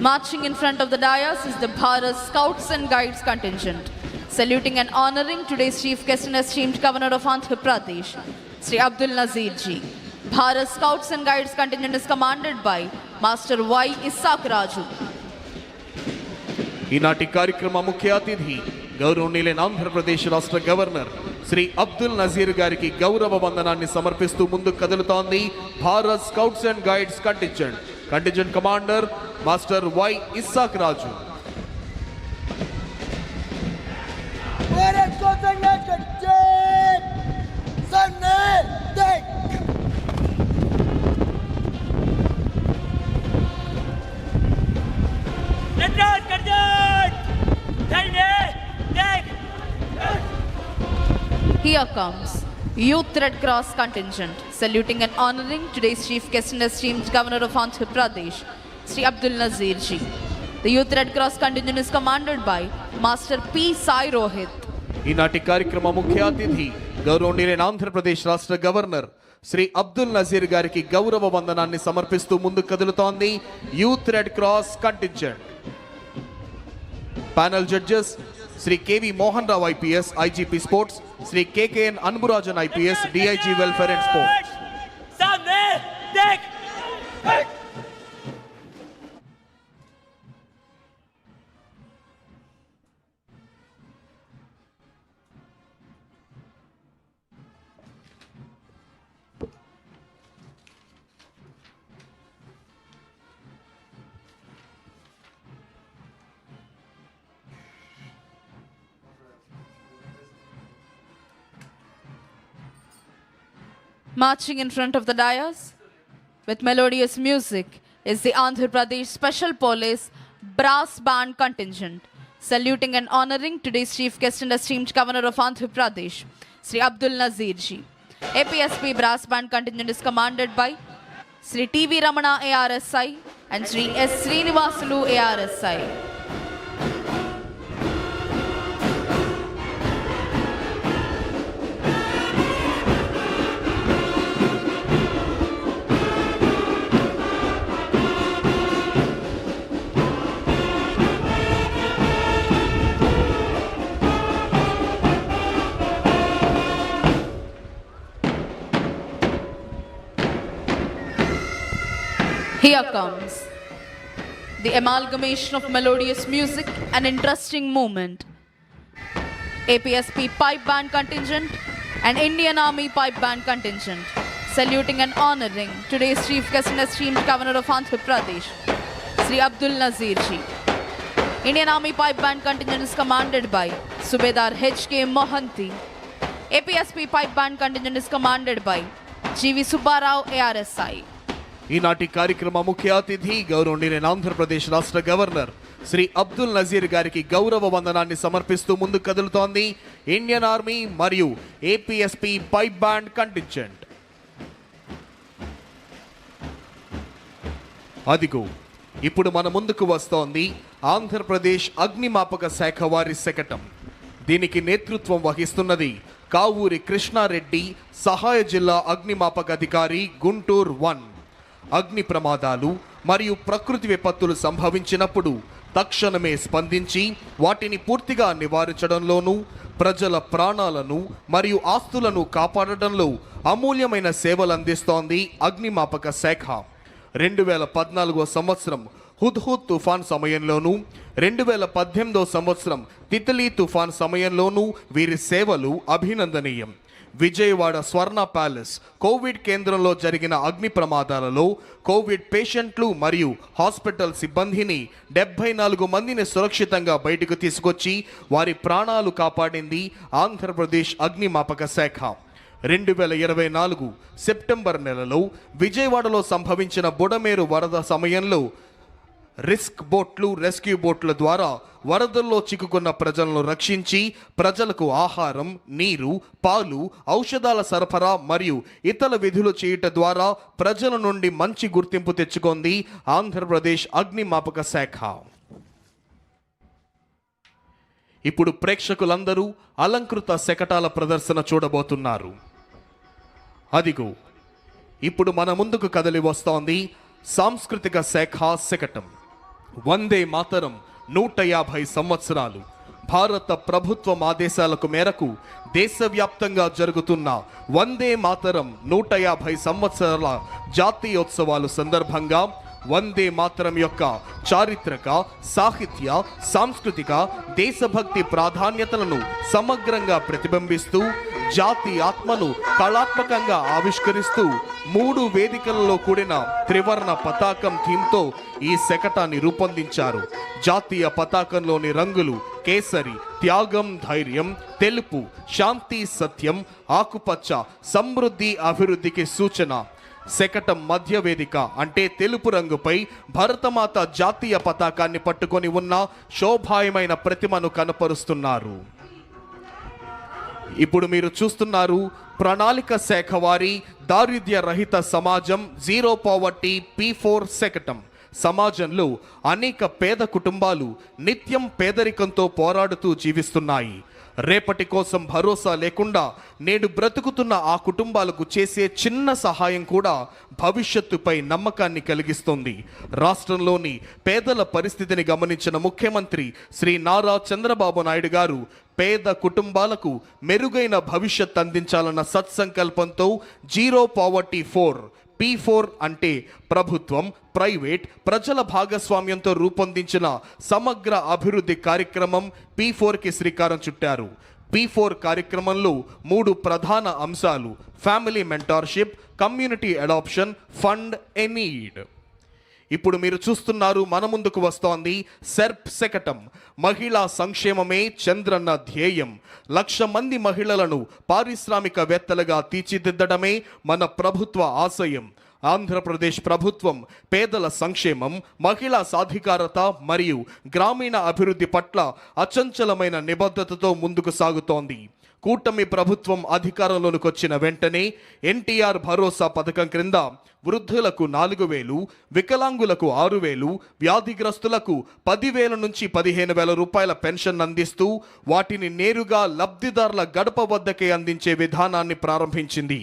Speaker 2: Marching in front of the dais is the Bharat Scouts and Guides Contingent, saluting and honoring today's Chief Guest and esteemed Governor of Andhra Pradesh, Sri Abdul Nazir Ji. Bharat Scouts and Guides Contingent is commanded by Master Y. Isak Raju.
Speaker 1: ఈనాటి కార్యక్రమ ముఖ్య అతిథి గౌరవనీయులైన ఆంధ్రప్రదేశ్ రాష్ట్ర governor Shri Abdul Nazir గారికి గౌరవ వందనాన్ని సమర్పిస్తూ ముందుకు కదులుతోంది Bharat scouts and guides contingent. Contingent commander master Y Isaac Raju.
Speaker 2: Here comes Youth Red Cross contingent, saluting and honoring today's chief guest and esteemed Governor of Andhra Pradesh, Sri Abdul Nazir ji. The Youth Red Cross contingent is commanded by Master P. Sai Rohit.
Speaker 1: ఈనాటి కార్యక్రమ ముఖ్య అతిథి గౌరవనీయులైన ఆంధ్రప్రదేశ్ రాష్ట్ర governor Shri Abdul Nazir గారికి గౌరవ వందనాన్ని సమర్పిస్తూ ముందుకు కదులుతోంది youth red cross contingent. Panel judges Shri KV Mohan Rao IPS IGP sports, Shri KKN Anburajan IPS DIG welfare and sports.
Speaker 2: Marching in front of the dais with melodious music is the Andhra Pradesh Special Police Brass Band contingent, saluting and honoring today's chief guest and esteemed Governor of Andhra Pradesh, Sri Abdul Nazir ji. APSP Brass Band contingent is commanded by Sri TV Ramana ARSI and Sri S. Srinivasulu ARSI. Here comes the amalgamation of melodious music and interesting movement. APSP Pipe Band contingent and Indian Army Pipe Band contingent, saluting and honoring today's chief guest and esteemed Governor of Andhra Pradesh, Sri Abdul Nazir ji. Indian Army Pipe Band contingent is commanded by Subedar H.K. Mohanty. APSP Pipe Band contingent is commanded by G.V. Subbarao ARSI.
Speaker 1: ఈనాటి కార్యక్రమ ముఖ్య అతిథి గౌరవనీయులైన ఆంధ్రప్రదేశ్ రాష్ట్ర governor Shri Abdul Nazir గారికి గౌరవ వందనాన్ని సమర్పిస్తూ ముందుకు కదులుతోంది ఇండియన్ ఆర్మీ మరియు ఏపీఎస్పీ పైప్ బ్యాండ్ కంటింజెంట్. అదిగో ఇప్పుడు మన ముందుకు వస్తోంది ఆంధ్రప్రదేశ్ అగ్నిమాపక శాఖ వారి శకటం. దీనికి నేతృత్వం వహిస్తున్నది కావూరి కృష్ణారెడ్డి, సహాయ జిల్లా అగ్నిమాపక అధికారి, గుంటూరు 1. అగ్ని ప్రమాదాలు మరియు ప్రకృతి విపత్తులు సంభవించినప్పుడు తక్షణమే స్పందించి వాటిని పూర్తిగా నివారించడంలోనూ ప్రజల ప్రాణాలను మరియు ఆస్తులను కాపాడడంలో అమూల్యమైన సేవలు అందిస్తోంది అగ్నిమాపక శాఖ. 2014 సంవత్సరం హుద్హుద్ తుఫాన్ సమయంలోనూ 2018 సంవత్సరం తిత్లీ తుఫాన్ సమయంలోనూ వీరి సేవలు అభినందనీయం. విజయవాడ స్వర్ణ ప్యాలెస్ కోవిడ్ కేంద్రంలో జరిగిన అగ్ని ప్రమాదాలలో కోవిడ్ పేషెంట్లు మరియు హాస్పిటల్ సిబ్బందిని 74 మందిని సురక్షితంగా బయటకు తీసుకొచ్చి వారి ప్రాణాలు కాపాడింది ఆంధ్రప్రదేశ్ అగ్నిమాపక శాఖ. 2024 సెప్టెంబర్ నెలలో విజయవాడలో సంభవించిన బుడమేరు వరద సమయంలో రెస్క్యూ బోట్ల ద్వారా వరదల్లో చిక్కుకున్న ప్రజలను రక్షించి ప్రజలకు ఆహారం, నీరు, పాలు, ఔషధాల సరఫరా మరియు ఇతర విధులు చేయటం ద్వారా ప్రజల నుండి మంచి గుర్తింపు తెచ్చుకుంది ఆంధ్రప్రదేశ్ అగ్నిమాపక శాఖ. ఇప్పుడు ప్రేక్షకులందరూ అలంకృత శకటాల ప్రదర్శన చూడబోతున్నారు. అదిగో ఇప్పుడు మన ముందుకు కదలి వస్తోంది సాంస్కృతిక శాఖ శకటం. వందే మాతరం 150 సంవత్సరాలు. భారత ప్రభుత్వం ఆదేశాలకు మేరకు దేశవ్యాప్తంగా జరుగుతున్న వందే మాతరం 150 సంవత్సరాల జాతీయోత్సవాలు సందర్భంగా వందే మాతరం యొక్క చారిత్రక, సాహిత్య, సాంస్కృతిక, దేశభక్తి ప్రాధాన్యతలను సమగ్రంగా ప్రతిబింబిస్తూ జాతి ఆత్మను కళాత్మకంగా ఆవిష్కరిస్తూ 3 వేదికలలో కూడిన త్రివర్ణ పతాకం థీమ్తో ఈ శకటాన్ని రూపొందించారు. జాతీయ పతాకంలోని రంగులు కేసరి, త్యాగం, ధైర్యం, తెలుపు, శాంతి, సత్యం, ఆకుపచ్చ, సమృద్ధి, అభివృద్ధికి సూచన. శకటం మధ్య వేదిక అంటే తెలుపు రంగుపై భరతమాత జాతీయ పతాకాన్ని పట్టుకొని ఉన్న శోభాయమైన ప్రతిమను కనపరుస్తున్నారు. ఇప్పుడు మీరు చూస్తున్నారు ప్రణాళిక శాఖ వారి దారిద్ర్య రహిత సమాజం జీరో పావర్టీ P4 శకటం. సమాజంలో అనేక పేద కుటుంబాలు నిత్యం పేదరికంతో పోరాడుతూ జీవిస్తున్నాయి. రేపటి కోసం భరోసా లేకుండా నేడు బ్రతుకుతున్న ఆ కుటుంబాలకు చేసే చిన్న సహాయం కూడా భవిష్యత్తుపై నమ్మకాన్ని కలిగిస్తుంది. రాష్ట్రంలోని పేదల పరిస్థితిని గమనించిన ముఖ్యమంత్రి శ్రీ నారా చంద్రబాబు నాయుడు గారు పేద కుటుంబాలకు మెరుగైన భవిష్యత్ అందించాలన్న సత్సంకల్పంతో జీరో పావర్టీ 4 P4 అంటే ప్రభుత్వం, ప్రైవేట్, ప్రజల భాగస్వామ్యంతో రూపొందించిన సమగ్ర అభివృద్ధి కార్యక్రమం P4కి శ్రీకారం చుట్టారు. P4 కార్యక్రమంలో 3 ప్రధాన అంశాలు: family mentorship, community adoption, fund a need. ఇప్పుడు మీరు చూస్తున్నారు మన ముందుకు వస్తోంది సెర్ప్ శకటం. మహిళా సంక్షేమమే చంద్రన్న ధ్యేయం. 1,00,000 మంది మహిళలను పారిశ్రామికవేత్తలుగా తీర్చిదిద్దడమే మన ప్రభుత్వ ఆశయం. ఆంధ్రప్రదేశ్ ప్రభుత్వం పేదల సంక్షేమం, మహిళా సాధికారత మరియు గ్రామీణ అభివృద్ధి పట్ల అచంచలమైన నిబద్ధతతో ముందుకు సాగుతోంది. కూటమి ప్రభుత్వం అధికారంలోకి వచ్చిన వెంటనే ఎన్టీఆర్ భరోసా పథకం క్రింద వృద్ధులకు 4,000, వికలాంగులకు 6,000, వ్యాధిగ్రస్తులకు 10,000 నుంచి 15,000 రూపాయల పెన్షన్ అందిస్తూ వాటిని నేరుగా లబ్ధిదారుల గడప వద్దకే అందించే విధానాన్ని ప్రారంభించింది.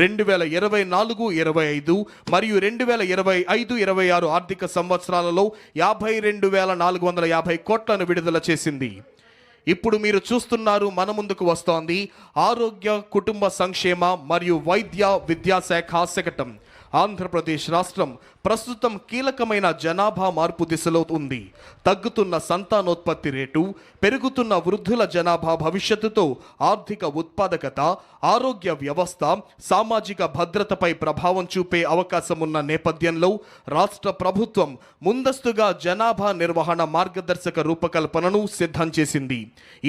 Speaker 1: 2024-25 మరియు 2025-26 ఆర్థిక సంవత్సరాలలో 52,450 కోట్లను విడుదల చేసింది. ఇప్పుడు మీరు చూస్తున్నారు మన ముందుకు వస్తోంది ఆరోగ్య, కుటుంబ సంక్షేమ మరియు వైద్య విద్యాశాఖ శకటం. ఆంధ్రప్రదేశ్ రాష్ట్రం ప్రస్తుతం కీలకమైన జనాభా మార్పు దిశలో ఉంది. తగ్గుతున్న సంతానోత్పత్తి రేటు, పెరుగుతున్న వృద్ధుల జనాభా భవిష్యత్తుతో ఆర్థిక ఉత్పాదకత, ఆరోగ్య వ్యవస్థ, సామాజిక భద్రతపై ప్రభావం చూపే అవకాశం ఉన్న నేపథ్యంలో రాష్ట్ర ప్రభుత్వం ముందస్తుగా జనాభా నిర్వహణ మార్గదర్శక రూపకల్పనను సిద్ధం చేసింది.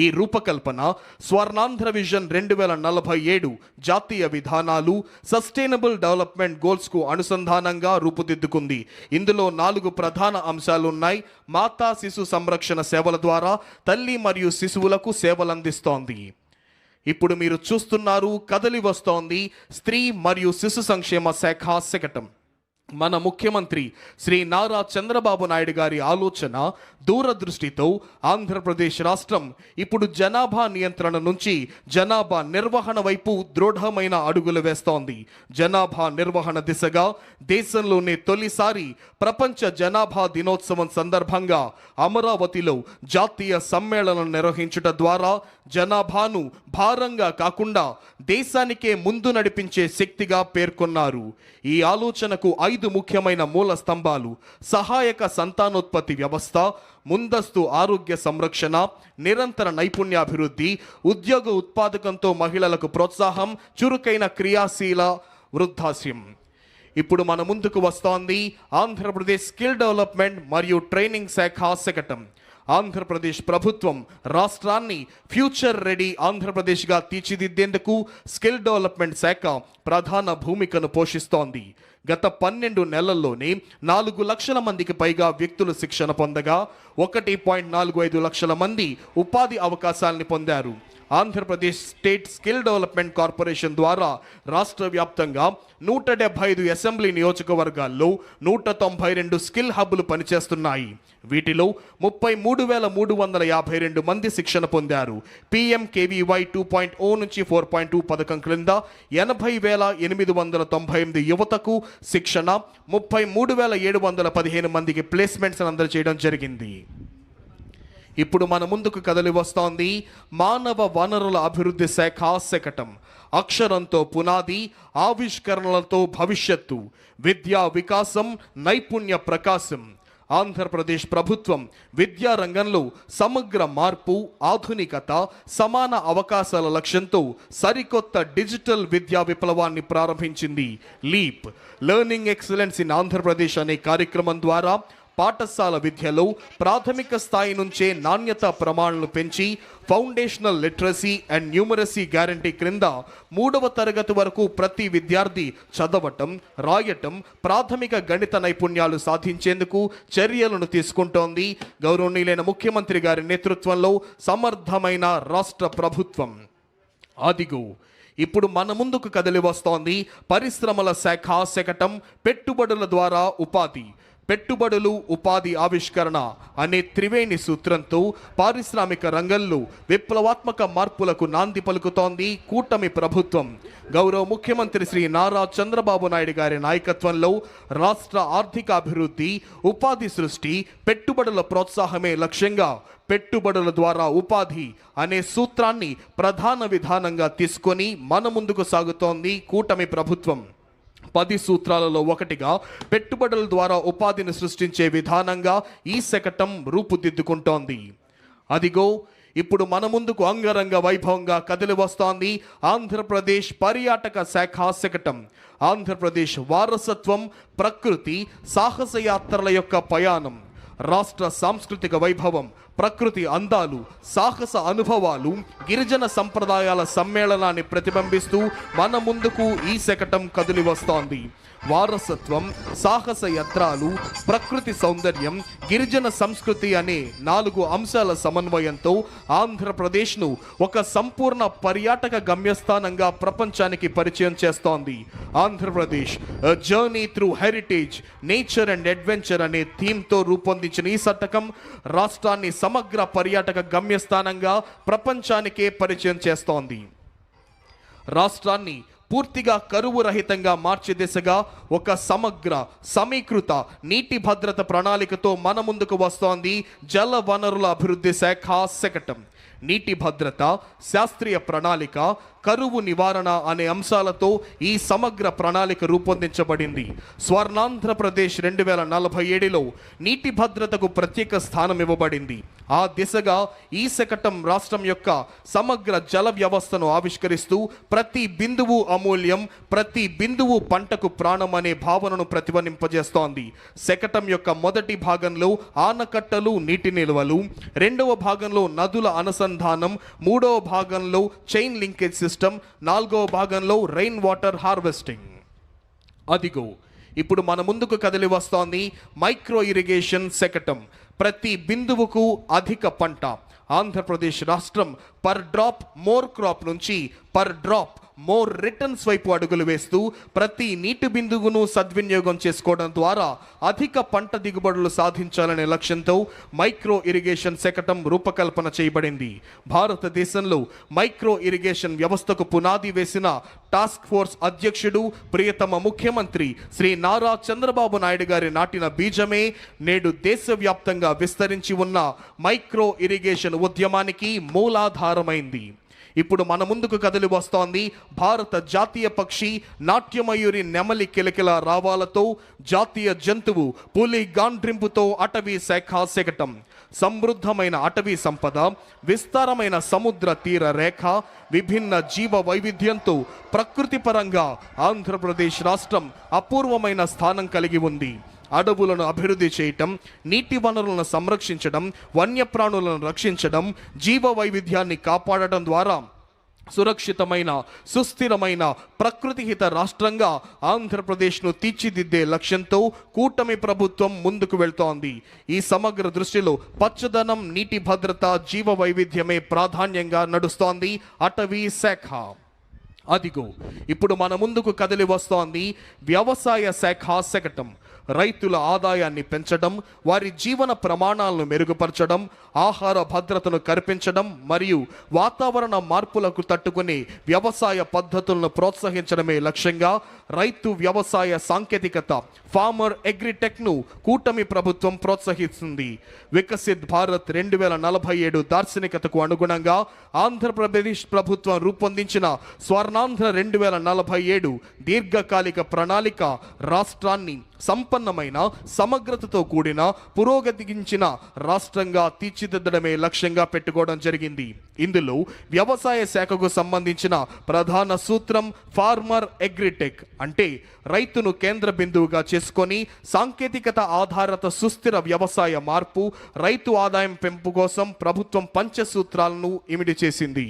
Speaker 1: ఈ రూపకల్పన స్వర్ణాంధ్ర విజన్ 2047 జాతీయ విధానాలు, సస్టైనబుల్ డెవలప్మెంట్ గోల్స్ కు అనుసంధానంగా రూపుదిద్దుకుంది. ఇందులో 4 ప్రధాన అంశాలున్నాయి. మాతా శిశు సంరక్షణ సేవల ద్వారా తల్లి మరియు శిశువులకు సేవలందిస్తోంది. ఇప్పుడు మీరు చూస్తున్నారు కదలి వస్తోంది స్త్రీ మరియు శిశు సంక్షేమ శాఖ శకటం. మన ముఖ్యమంత్రి శ్రీ నారా చంద్రబాబు నాయుడు గారి ఆలోచన, దూరదృష్టితో ఆంధ్రప్రదేశ్ రాష్ట్రం ఇప్పుడు జనాభా నియంత్రణ నుంచి జనాభా నిర్వహణ వైపు దృఢమైన అడుగులు వేస్తోంది. జనాభా నిర్వహణ దిశగా దేశంలోనే తొలిసారి ప్రపంచ జనాభా దినోత్సవం సందర్భంగా అమరావతిలో జాతీయ సమ్మేళనం నిర్వహించుట ద్వారా జనాభాను భారంగా కాకుండా దేశానికే ముందు నడిపించే శక్తిగా పేర్కొన్నారు. ఈ ఆలోచనకు 5 ముఖ్యమైన మూల స్తంభాలు: సహాయక సంతానోత్పత్తి వ్యవస్థ, ముందస్తు ఆరోగ్య సంరక్షణ, నిరంతర నైపుణ్యాభివృద్ధి, ఉద్యోగ ఉత్పాదకంతో మహిళలకు ప్రోత్సాహం, చురుకైన క్రియాశీల వృద్ధాశ్యం. ఇప్పుడు మన ముందుకు వస్తోంది ఆంధ్రప్రదేశ్ స్కిల్ డెవలప్మెంట్ మరియు ట్రైనింగ్ శాఖ శకటం. ఆంధ్రప్రదేశ్ ప్రభుత్వం రాష్ట్రాన్ని ఫ్యూచర్ రెడీ ఆంధ్రప్రదేశ్గా తీర్చిదిద్దేందుకు స్కిల్ డెవలప్మెంట్ శాఖ ప్రధాన భూమికను పోషిస్తోంది. గత 12 నెలల్లోనే 4 లక్షల మందికి పైగా వ్యక్తులు శిక్షణ పొందగా 1.45 లక్షల మంది ఉపాధి అవకాశాలని పొందారు. Andhra Pradesh state skill development corporation ద్వారా రాష్ట్ర వ్యాప్తంగా 175 అసెంబ్లీ నియోజకవర్గాల్లో 192 స్కిల్ హబ్లు పనిచేస్తున్నాయి. వీటిలో 33,352 మంది శిక్షణ పొందారు. PMKVY 2.0 నుంచి 4.2 పథకం క్రింద 80,898 యువతకు శిక్షణ, 33,715 మందికి ప్లేస్మెంట్స్ అందజేయడం జరిగింది. ఇప్పుడు మన ముందుకు కదలి వస్తోంది మానవ వనరుల అభివృద్ధి శాఖ శకటం. అక్షరంతో పునాది, ఆవిష్కరణలతో భవిష్యత్తు, విద్యా వికాసం, నైపుణ్య ప్రకాశం. ఆంధ్రప్రదేశ్ ప్రభుత్వం విద్యా రంగంలో సమగ్ర మార్పు, ఆధునికత, సమాన అవకాశాల లక్ష్యంతో సరికొత్త డిజిటల్ విద్యా విప్లవాన్ని ప్రారంభించింది. Leap learning excellence in Andhra Pradesh అనే కార్యక్రమం ద్వారా పాఠశాల విద్యలో ప్రాథమిక స్థాయి నుంచే నాణ్యత ప్రమాణాలను పెంచి foundational literacy and numeracy guarantee క్రింద 3వ తరగతి వరకు ప్రతి విద్యార్థి చదవటం, రాయటం, ప్రాథమిక గణిత నైపుణ్యాలు సాధించేందుకు చర్యలను తీసుకుంటోంది గౌరవనీయులైన ముఖ్యమంత్రి గారి నేతృత్వంలో సమర్థమైన రాష్ట్ర ప్రభుత్వం. అదిగో ఇప్పుడు మన ముందుకు కదిలి వస్తోంది పరిశ్రమల శాఖ శకటం, పెట్టుబడుల ద్వారా ఉపాధి. పెట్టుబడులు, ఉపాధి, ఆవిష్కరణ అనే త్రివేణి సూత్రంతో పారిశ్రామిక రంగంలో విప్లవాత్మక మార్పులకు నాంది పలుకుతోంది కూటమి ప్రభుత్వం. గౌరవ ముఖ్యమంత్రి శ్రీ నారా చంద్రబాబు నాయుడు గారి నాయకత్వంలో రాష్ట్ర ఆర్థిక అభివృద్ధి, ఉపాధి సృష్టి, పెట్టుబడుల ప్రోత్సాహమే లక్ష్యంగా పెట్టుబడుల ద్వారా ఉపాధి అనే సూత్రాన్ని ప్రధాన విధానంగా తీసుకొని మన ముందుకు సాగుతోంది కూటమి ప్రభుత్వం. 10 సూత్రాలలో ఒకటిగా పెట్టుబడుల ద్వారా ఉపాధిని సృష్టించే విధానంగా ఈ శకటం రూపుదిద్దుకుంటోంది. అదిగో ఇప్పుడు మన ముందుకు అంగరంగ వైభవంగా కదిలి వస్తోంది ఆంధ్రప్రదేశ్ పర్యాటక శాఖ శకటం. ఆంధ్రప్రదేశ్ వారసత్వం, ప్రకృతి, సాహస యాత్రల యొక్క పయాణం, రాష్ట్ర సాంస్కృతిక వైభవం, ప్రకృతి అందాలు, సాహస అనుభవాలు, గిరిజన సంప్రదాయాల సమ్మేళనాన్ని ప్రతిబింబిస్తూ మన ముందుకు ఈ శకటం కదిలి వస్తోంది. వారసత్వం, సాహస యాత్రలు, ప్రకృతి సౌందర్యం, గిరిజన సంస్కృతి అనే 4 అంశాల సమన్వయంతో ఆంధ్రప్రదేశ్ను ఒక సంపూర్ణ పర్యాటక గమ్యస్థానంగా ప్రపంచానికి పరిచయం చేస్తోంది. Andhra Pradesh journey through heritage, nature and adventure అనే థీమ్తో రూపొందించిన ఈ శతకం రాష్ట్రాన్ని సమగ్ర పర్యాటక గమ్యస్థానంగా ప్రపంచానికే పరిచయం చేస్తోంది. రాష్ట్రాన్ని పూర్తిగా కరువు రహితంగా మార్చే దిశగా ఒక సమగ్ర, సమీకృత నీటి భద్రత ప్రణాళికతో మన ముందుకు వస్తోంది జల వనరుల అభివృద్ధి శాఖ శకటం. నీటి భద్రత, శాస్త్రీయ ప్రణాళిక, కరువు నివారణ అనే అంశాలతో ఈ సమగ్ర ప్రణాళిక రూపొందించబడింది. స్వర్ణాంధ్రప్రదేశ్ 2047లో నీటి భద్రతకు ప్రత్యేక స్థానం ఇవ్వబడింది. ఆ దిశగా ఈ శకటం రాష్ట్రం యొక్క సమగ్ర జల వ్యవస్థను ఆవిష్కరిస్తూ ప్రతి బిందువు అమూల్యం, ప్రతి బిందువు పంటకు ప్రాణం అనే భావనను ప్రతిధ్వనింపజేస్తోంది. శకటం యొక్క మొదటి భాగంలో ఆనకట్టలు, నీటి నిల్వలు, రెండవ భాగంలో నదుల అనుసంధానం, మూడవ భాగంలో చైన్ లింకేజ్ సిస్టమ్, నాలుగవ భాగంలో రెయిన్ వాటర్ హార్వెస్టింగ్. అదిగో ఇప్పుడు మన ముందుకు కదిలి వస్తోంది మైక్రో ఇరిగేషన్ శకటం. ప్రతి బిందువుకు అధిక పంట. ఆంధ్రప్రదేశ్ రాష్ట్రం పర్ డ్రాప్ మోర్ క్రాప్ నుంచి పర్ డ్రాప్ మోర్ రిటర్న్స్ వైపు అడుగులు వేస్తూ ప్రతి నీటి బిందువును సద్వినియోగం చేసుకోవడం ద్వారా అధిక పంట దిగుబడులు సాధించాలనే లక్ష్యంతో మైక్రో ఇరిగేషన్ శకటం రూపకల్పన చేయబడింది. భారతదేశంలో మైక్రో ఇరిగేషన్ వ్యవస్థకు పునాది వేసిన టాస్క్ ఫోర్స్ అధ్యక్షుడు, ప్రియతమ ముఖ్యమంత్రి శ్రీ నారా చంద్రబాబు నాయుడు గారి నాటిన బీజమే నేడు దేశవ్యాప్తంగా విస్తరించి ఉన్న మైక్రో ఇరిగేషన్ ఉద్యమానికి మూలాధారమైంది. ఇప్పుడు మన ముందుకు కదిలి వస్తోంది భారత జాతీయ పక్షి నాట్యమయూరి నెమలి కిలకిల రావాలతో, జాతీయ జంతువు పులి గాండ్రింపుతో అటవీ శాఖ శకటం. సమృద్ధమైన అటవీ సంపద, విస్తారమైన సముద్ర తీర రేఖ, విభిన్న జీవ వైవిధ్యంతో ప్రకృతి పరంగా ఆంధ్రప్రదేశ్ రాష్ట్రం అపూర్వమైన స్థానం కలిగి ఉంది. అడవులను అభివృద్ధి చేయటం, నీటి వనరులను సంరక్షించడం, వన్యప్రాణులను రక్షించడం, జీవ వైవిధ్యాన్ని కాపాడటం ద్వారా సురక్షితమైన, సుస్థిరమైన, ప్రకృతిహిత రాష్ట్రంగా ఆంధ్రప్రదేశ్ను తీర్చిదిద్దే లక్ష్యంతో కూటమి ప్రభుత్వం ముందుకు వెళ్తోంది. ఈ సమగ్ర దృష్టిలో పచ్చదనం, నీటి భద్రత, జీవ వైవిధ్యమే ప్రాధాన్యంగా నడుస్తోంది అటవీ శాఖ. అదిగో ఇప్పుడు మన ముందుకు కదిలి వస్తోంది వ్యవసాయ శాఖ శకటం. రైతుల ఆదాయాన్ని పెంచడం, వారి జీవన ప్రమాణాలను మెరుగుపరచడం, ఆహార భద్రతను కల్పించడం మరియు వాతావరణ మార్పులకు తట్టుకునే వ్యవసాయ పద్ధతులను ప్రోత్సహించడమే లక్ష్యంగా రైతు వ్యవసాయ సాంకేతికత, ఫార్మర్ అగ్రిటెక్ను కూటమి ప్రభుత్వం ప్రోత్సహిస్తుంది. వికసిత్ భారత్ 2047 దార్శనికతకు అనుగుణంగా ఆంధ్రప్రదేశ్ ప్రభుత్వం రూపొందించిన స్వర్ణాంధ్ర 2047 దీర్ఘకాలిక ప్రణాళిక రాష్ట్రాన్ని సంపన్నమైన, సమగ్రతతో కూడిన, పురోగతించిన రాష్ట్రంగా తీర్చిదిద్దడమే లక్ష్యంగా పెట్టుకోవడం జరిగింది. ఇందులో వ్యవసాయ శాఖకు సంబంధించిన ప్రధాన సూత్రం ఫార్మర్ అగ్రిటెక్, అంటే రైతును కేంద్ర బిందువుగా చేసుకొని సాంకేతికత ఆధారిత సుస్థిర వ్యవసాయ మార్పు, రైతు ఆదాయం పెంపు కోసం ప్రభుత్వం పంచసూత్రాలను ఇమిడి చేసింది.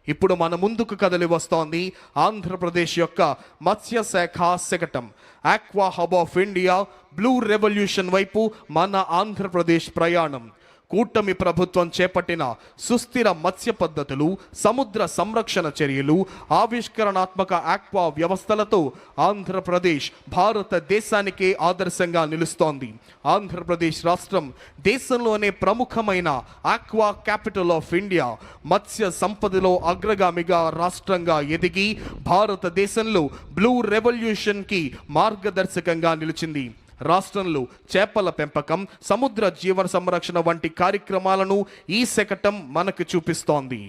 Speaker 1: ఇప్పుడు మన ముందుకు కదిలి వస్తోంది ఆంధ్రప్రదేశ్ యొక్క మత్స్య శాఖ శకటం. Aqua hub of India, blue revolution వైపు మన ఆంధ్రప్రదేశ్ ప్రయాణం. కూటమి ప్రభుత్వం చేపట్టిన సుస్థిర మత్స్య పద్ధతులు, సముద్ర సంరక్షణ చర్యలు, ఆవిష్కరణాత్మక ఆక్వా వ్యవస్థలతో ఆంధ్రప్రదేశ్ భారతదేశానికే ఆదర్శంగా నిలుస్తోంది. ఆంధ్రప్రదేశ్ రాష్ట్రం దేశంలోనే ప్రముఖమైన ఆక్వా క్యాపిటల్ ఆఫ్ ఇండియా, మత్స్య సంపదలో అగ్రగామిగా రాష్ట్రంగా ఎదిగి భారతదేశంలో బ్లూ రెవల్యూషన్కి మార్గదర్శకంగా నిలిచింది. రాష్ట్రంలో చేపల పెంపకం, సముద్ర జీవన సంరక్షణ వంటి కార్యక్రమాలను ఈ శకటం మనకు చూపిస్తోంది.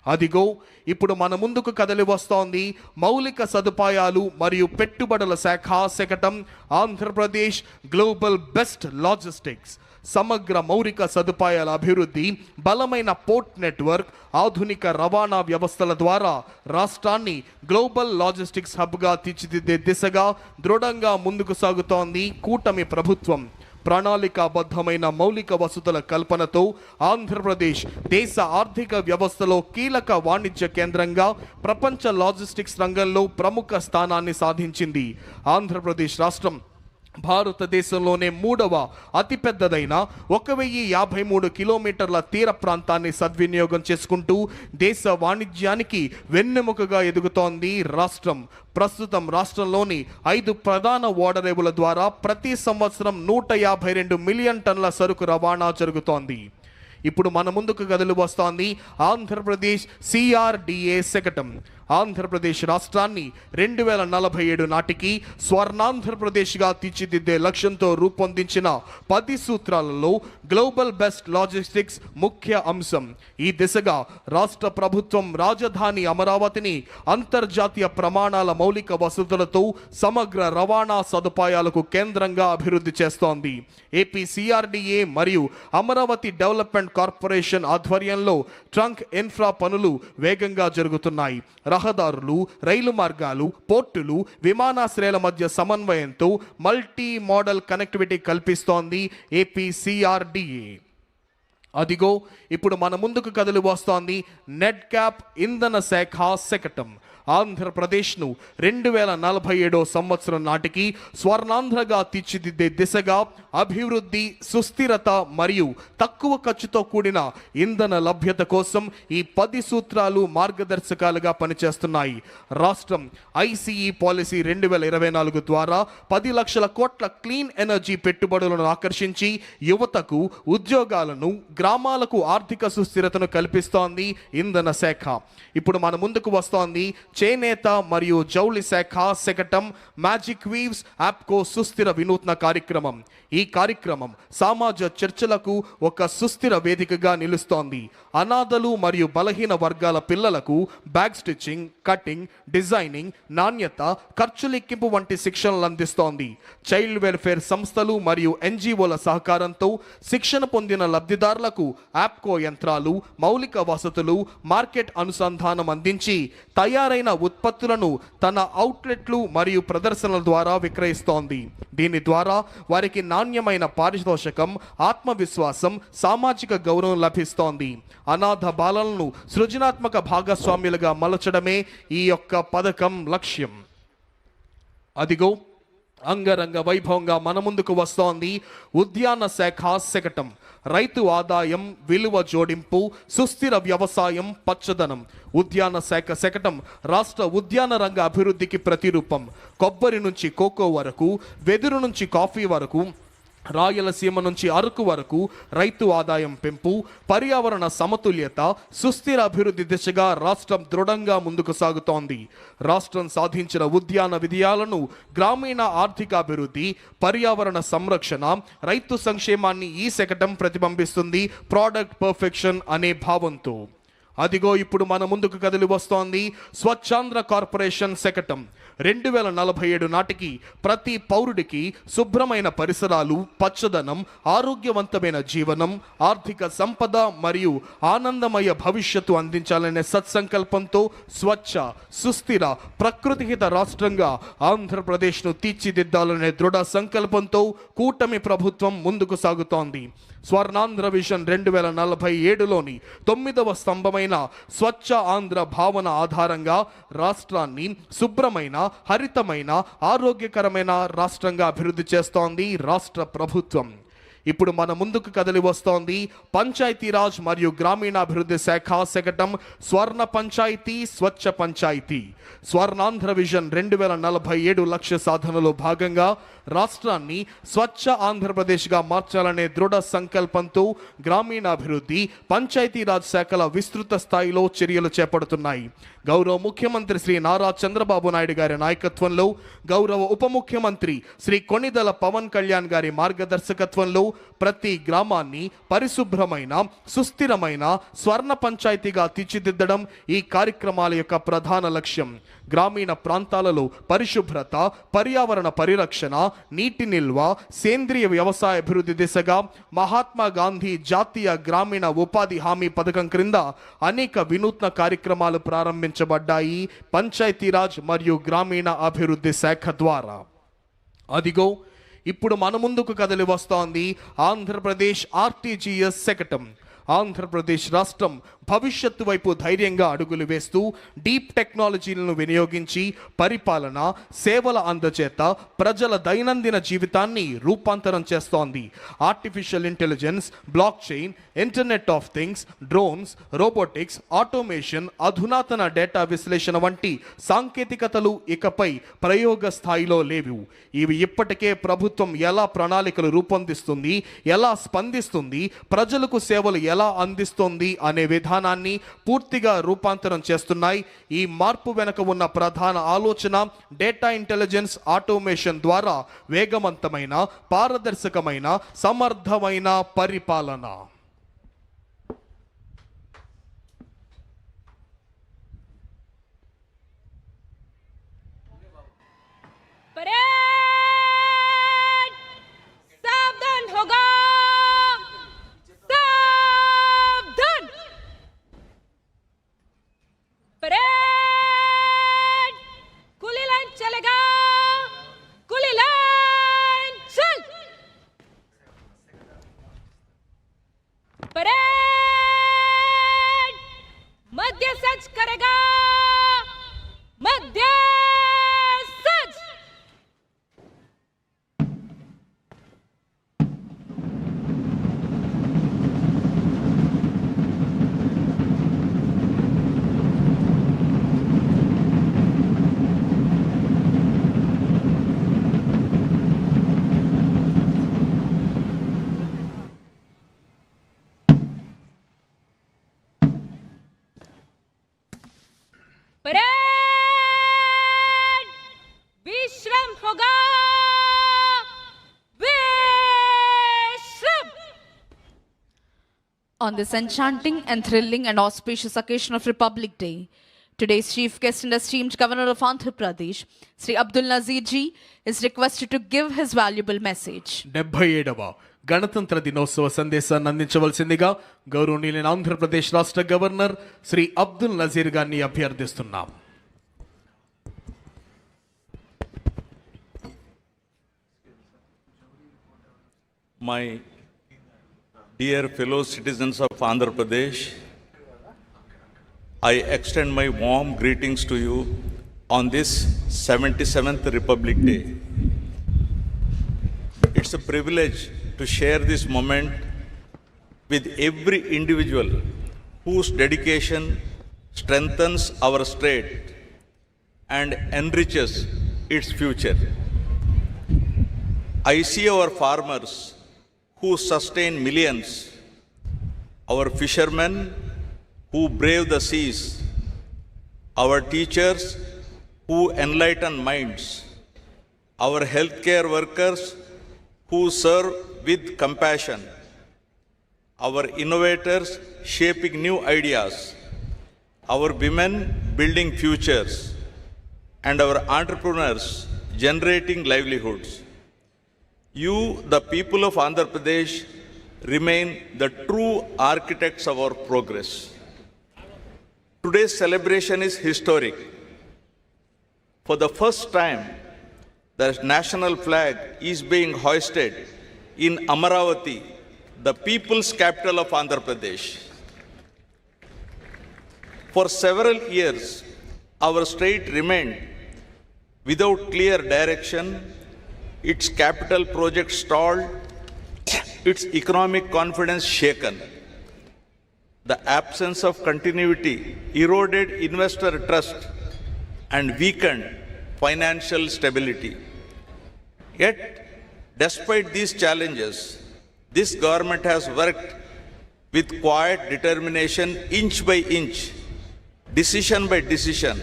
Speaker 1: అదిగో ఇప్పుడు మన ముందుకు కదలి వస్తోంది మౌలిక సదుపాయాలు మరియు పెట్టుబడుల శాఖ శకటం ఆంధ్రప్రదేశ్ గ్లోబల్ బెస్ట్ లాజిస్టిక్స్. సమగ్ర మౌలిక సదుపాయాల అభివృద్ధి, బలమైన పోర్ట్ నెట్వర్క్, ఆధునిక రవాణా వ్యవస్థల ద్వారా రాష్ట్రాన్ని గ్లోబల్ లాజిస్టిక్స్ హబ్గా తీర్చిదిద్దే దిశగా దృఢంగా ముందుకు సాగుతోంది కూటమి ప్రభుత్వం. ప్రణాళికాబద్ధమైన మౌలిక వసతుల కల్పనతో ఆంధ్రప్రదేశ్ దేశ ఆర్థిక వ్యవస్థలో కీలక వాణిజ్య కేంద్రంగా ప్రపంచ లాజిస్టిక్స్ రంగంలో ప్రముఖ స్థానాన్ని సాధించింది. ఆంధ్రప్రదేశ్ రాష్ట్రం భారతదేశంలోనే 3వ అతిపెద్దదైన 1053 కిలోమీటర్ల తీర ప్రాంతాన్ని సద్వినియోగం చేసుకుంటూ దేశ వాణిజ్యానికి వెన్నెముకగా ఎదుగుతోంది రాష్ట్రం. ప్రస్తుతం రాష్ట్రంలోని 5 ప్రధాన ఓడరేవుల ద్వారా ప్రతి సంవత్సరం 152 మిలియన్ టన్నుల సరుకు రవాణా జరుగుతోంది. ఇప్పుడు మన ముందుకు కదిలి వస్తోంది ఆంధ్రప్రదేశ్ CRDA శకటం. ఆంధ్రప్రదేశ్ రాష్ట్రాన్ని 2047 నాటికి స్వర్ణాంధ్రప్రదేశ్గా తీర్చిదిద్దే లక్ష్యంతో రూపొందించిన 10 సూత్రాలలో గ్లోబల్ బెస్ట్ లాజిస్టిక్స్ ముఖ్య అంశం. ఈ దిశగా రాష్ట్ర ప్రభుత్వం రాజధాని అమరావతిని అంతర్జాతీయ ప్రమాణాల మౌలిక వసతులతో సమగ్ర రవాణా సదుపాయాలకు కేంద్రంగా అభివృద్ధి చేస్తోంది. ఏపీ CRDA మరియు అమరావతి డెవలప్మెంట్ కార్పొరేషన్ ఆధ్వర్యంలో ట్రంక్ ఇన్ఫ్రా పనులు వేగంగా జరుగుతున్నాయి. రహదారులు, రైలు మార్గాలు, పోర్టులు, విమానాశ్రయాల మధ్య సమన్వయంతో మల్టీ మోడల్ కనెక్టివిటీ కల్పిస్తోంది ఏపీ CRDA. అదిగో ఇప్పుడు మన ముందుకు కదిలి వస్తోంది నెట్ క్యాప్ ఇంధన శాఖ శకటం. ఆంధ్రప్రదేశ్ను 2047 సంవత్సరం నాటికి స్వర్ణాంధ్రగా తీర్చిదిద్దే దిశగా అభివృద్ధి, సుస్థిరత మరియు తక్కువ ఖర్చుతో కూడిన ఇంధన లభ్యత కోసం ఈ 10 సూత్రాలు మార్గదర్శకాలుగా పనిచేస్తున్నాయి. రాష్ట్రం ICE పాలసీ 2024 ద్వారా 10 లక్షల కోట్ల క్లీన్ ఎనర్జీ పెట్టుబడులను ఆకర్షించి యువతకు ఉద్యోగాలను, గ్రామాలకు ఆర్థిక సుస్థిరతను కల్పిస్తోంది ఇంధన శాఖ. ఇప్పుడు మన ముందుకు వస్తోంది చేనేత మరియు జౌళి శాఖ శకటం మ్యాజిక్ వీవ్స్ యాప్కో సుస్థిర వినూత్న కార్యక్రమం. ఈ కార్యక్రమం సమాజ చర్చలకు ఒక సుస్థిర వేదికగా నిలుస్తోంది. అనాథలు మరియు బలహీన వర్గాల పిల్లలకు బ్యాగ్ స్టిచ్చింగ్, కటింగ్, డిజైనింగ్, నాణ్యత, ఖర్చు లెక్కింపు వంటి శిక్షణలు అందిస్తోంది. చైల్డ్ వెల్ఫేర్ సంస్థలు మరియు NGOల సహకారంతో శిక్షణ పొందిన లబ్ధిదారులకు యాప్కో యంత్రాలు, మౌలిక వసతులు, మార్కెట్ అనుసంధానం అందించి తయారైన ఉత్పత్తులను తన అవుట్లెట్లు మరియు ప్రదర్శనల ద్వారా విక్రయిస్తోంది. దీని ద్వారా వారికి నాణ్యమైన పారితోషికం, ఆత్మవిశ్వాసం, సామాజిక గౌరవం లభిస్తోంది. అనాథ బాలలను సృజనాత్మక భాగస్వామ్యులుగా మలచడమే ఈ యొక్క పథకం లక్ష్యం. అదిగో అంగరంగ వైభవంగా మన ముందుకు వస్తోంది ఉద్యాన శాఖ శకటం. రైతు ఆదాయం, విలువ జోడింపు, సుస్థిర వ్యవసాయం, పచ్చదనం. ఉద్యాన శాఖ శకటం రాష్ట్ర ఉద్యాన రంగ అభివృద్ధికి ప్రతిరూపం. కొబ్బరి నుంచి కోకో వరకు, వెదురు నుంచి కాఫీ వరకు, రాయలసీమ నుంచి అరకు వరకు రైతు ఆదాయం పెంపు, పర్యావరణ సమతుల్యత, సుస్థిర అభివృద్ధి దిశగా రాష్ట్రం దృఢంగా ముందుకు సాగుతోంది. రాష్ట్రం సాధించిన ఉద్యాన విజయాలను గ్రామీణ ఆర్థికాభివృద్ధి, పర్యావరణ సంరక్షణ, రైతు సంక్షేమాన్ని ఈ శకటం ప్రతిబింబిస్తుంది ప్రోడక్ట్ పర్ఫెక్షన్ అనే భావంతో. అదిగో ఇప్పుడు మన ముందుకు కదిలి వస్తోంది స్వచ్ఛాంధ్ర కార్పొరేషన్ శకటం. 2047 నాటికి ప్రతి పౌరుడికి శుభ్రమైన పరిసరాలు, పచ్చదనం, ఆరోగ్యవంతమైన జీవనం, ఆర్థిక సంపద మరియు ఆనందమయ భవిష్యత్తు అందించాలనే సత్సంకల్పంతో స్వచ్ఛ, సుస్థిర, ప్రకృతిహిత రాష్ట్రంగా ఆంధ్రప్రదేశ్ను తీర్చిదిద్దాలనే దృఢ సంకల్పంతో కూటమి ప్రభుత్వం ముందుకు సాగుతోంది. స్వర్ణాంధ్ర విజన్ 2047లోని 9వ స్తంభమైన స్వచ్ఛ ఆంధ్ర భావన ఆధారంగా రాష్ట్రాన్ని శుభ్రమైన, హరితమైన, ఆరోగ్యకరమైన రాష్ట్రంగా అభివృద్ధి చేస్తోంది రాష్ట్ర ప్రభుత్వం. ఇప్పుడు మన ముందుకు కదలి వస్తోంది పంచాయతీరాజ్ మరియు గ్రామీణాభివృద్ధి శాఖ శకటం స్వర్ణ పంచాయతీ స్వచ్ఛ పంచాయతీ స్వర్ణాంధ్ర విజన్ 2047 లక్ష్య సాధనలో భాగంగా రాష్ట్రాన్ని స్వచ్ఛ ఆంధ్రప్రదేశ్గా మార్చాలనే దృఢ సంకల్పంతో గ్రామీణాభివృద్ధి పంచాయతీరాజ్ శాఖల విస్తృత స్థాయిలో చర్యలు చేపడుతున్నాయి. గౌరవ ముఖ్యమంత్రి శ్రీ నారా చంద్రబాబు నాయుడు గారి నాయకత్వంలో, గౌరవ ఉప ముఖ్యమంత్రి శ్రీ కొణిదెల పవన్ కళ్యాణ్ గారి మార్గదర్శకత్వంలో ప్రతి గ్రామాన్ని పరిశుభ్రమైన సుస్థిరమైన స్వర్ణ పంచాయతీగా తీర్చిదిద్దడం ఈ కార్యక్రమాల యొక్క ప్రధాన లక్ష్యం. గ్రామీణ ప్రాంతాలలో పరిశుభ్రత, పర్యావరణ పరిరక్షణ, నీటి నిల్వ, సేంద్రియ వ్యవసాయ అభివృద్ధి దిశగా మహాత్మా గాంధీ జాతీయ గ్రామీణ ఉపాధి హామీ పథకం క్రింద అనేక వినూత్న కార్యక్రమాలు ప్రారంభించబడ్డాయి పంచాయతీరాజ్ మరియు గ్రామీణ అభివృద్ధి శాఖ ద్వారా. అదిగో ఇప్పుడు మన ముందుకు కదలి వస్తోంది ఆంధ్రప్రదేశ్ ఆర్టీజీఎస్ శకటం. ఆంధ్రప్రదేశ్ రాష్ట్రం భవిష్యత్తు వైపు ధైర్యంగా అడుగులు వేస్తూ డీప్ టెక్నాలజీలను వినియోగించి పరిపాలన సేవల అందచేత ప్రజల దైనందిన జీవితాన్ని రూపాంతరం చేస్తోంది. Artificial intelligence, block chain, internet of things, drones, robotics, automation, అధునాతన డేటా విశ్లేషణ వంటి సాంకేతికతలు ఇకపై ప్రయోగ స్థాయిలో లేవు. ఇవి ఇప్పటికే ప్రభుత్వం ఎలా ప్రణాళికలు రూపొందిస్తుంది, ఎలా స్పందిస్తుంది, ప్రజలకు సేవలు ఎలా అందిస్తోంది అనే విధానాన్ని పూర్తిగా రూపాంతరం చేస్తున్నాయి. ఈ మార్పు వెనుక ఉన్న ప్రధాన ఆలోచన డేటా ఇంటెలిజెన్స్, ఆటోమేషన్ ద్వారా వేగవంతమైన, పారదర్శకమైన, సమర్థమైన పరిపాలన.
Speaker 3: परेड सावधान होगा, सावधान. परेड कुली लाइन चलेगा, कुली लाइन चल. परेड मध्य सच करेगा, मध्य सच. परेड विश्राम होगा, विश्राम.
Speaker 2: On this enchanting and thrilling and auspicious occasion of Republic Day, today's chief guest and esteemed Governor of Andhra Pradesh, Sri Abdul Nazir ji, is requested to give his valuable message.
Speaker 1: 77వ గణతంత్ర దినోత్సవ సందేశాన్ని అందించవలసిందిగా గౌరవనీయులైన ఆంధ్రప్రదేశ్ రాష్ట్ర governor Shri Abdul Nazeer గారిని అభ్యర్థిస్తున్నాం.
Speaker 5: My dear fellow citizens of Andhra Pradesh, I extend my warm greetings to you on this 77th Republic Day. It's a privilege to share this moment with every individual whose dedication strengthens our state and enriches its future. I see our farmers who sustain millions, our fishermen who brave the seas, our teachers who enlighten minds, our healthcare workers who serve with compassion, our innovators shaping new ideas, our women building futures, and our entrepreneurs generating livelihoods. You, the people of Andhra Pradesh, remain the true architects of our progress. Today's celebration is historic. For the first time, the national flag is being hoisted in Amaravati, the people's capital of Andhra Pradesh. For several years, our state remained without clear direction, its capital project stalled its economic confidence shaken. The absence of continuity eroded investor trust and weakened financial stability. Yet, despite these challenges, this government has worked with quiet determination, inch by inch, decision by decision,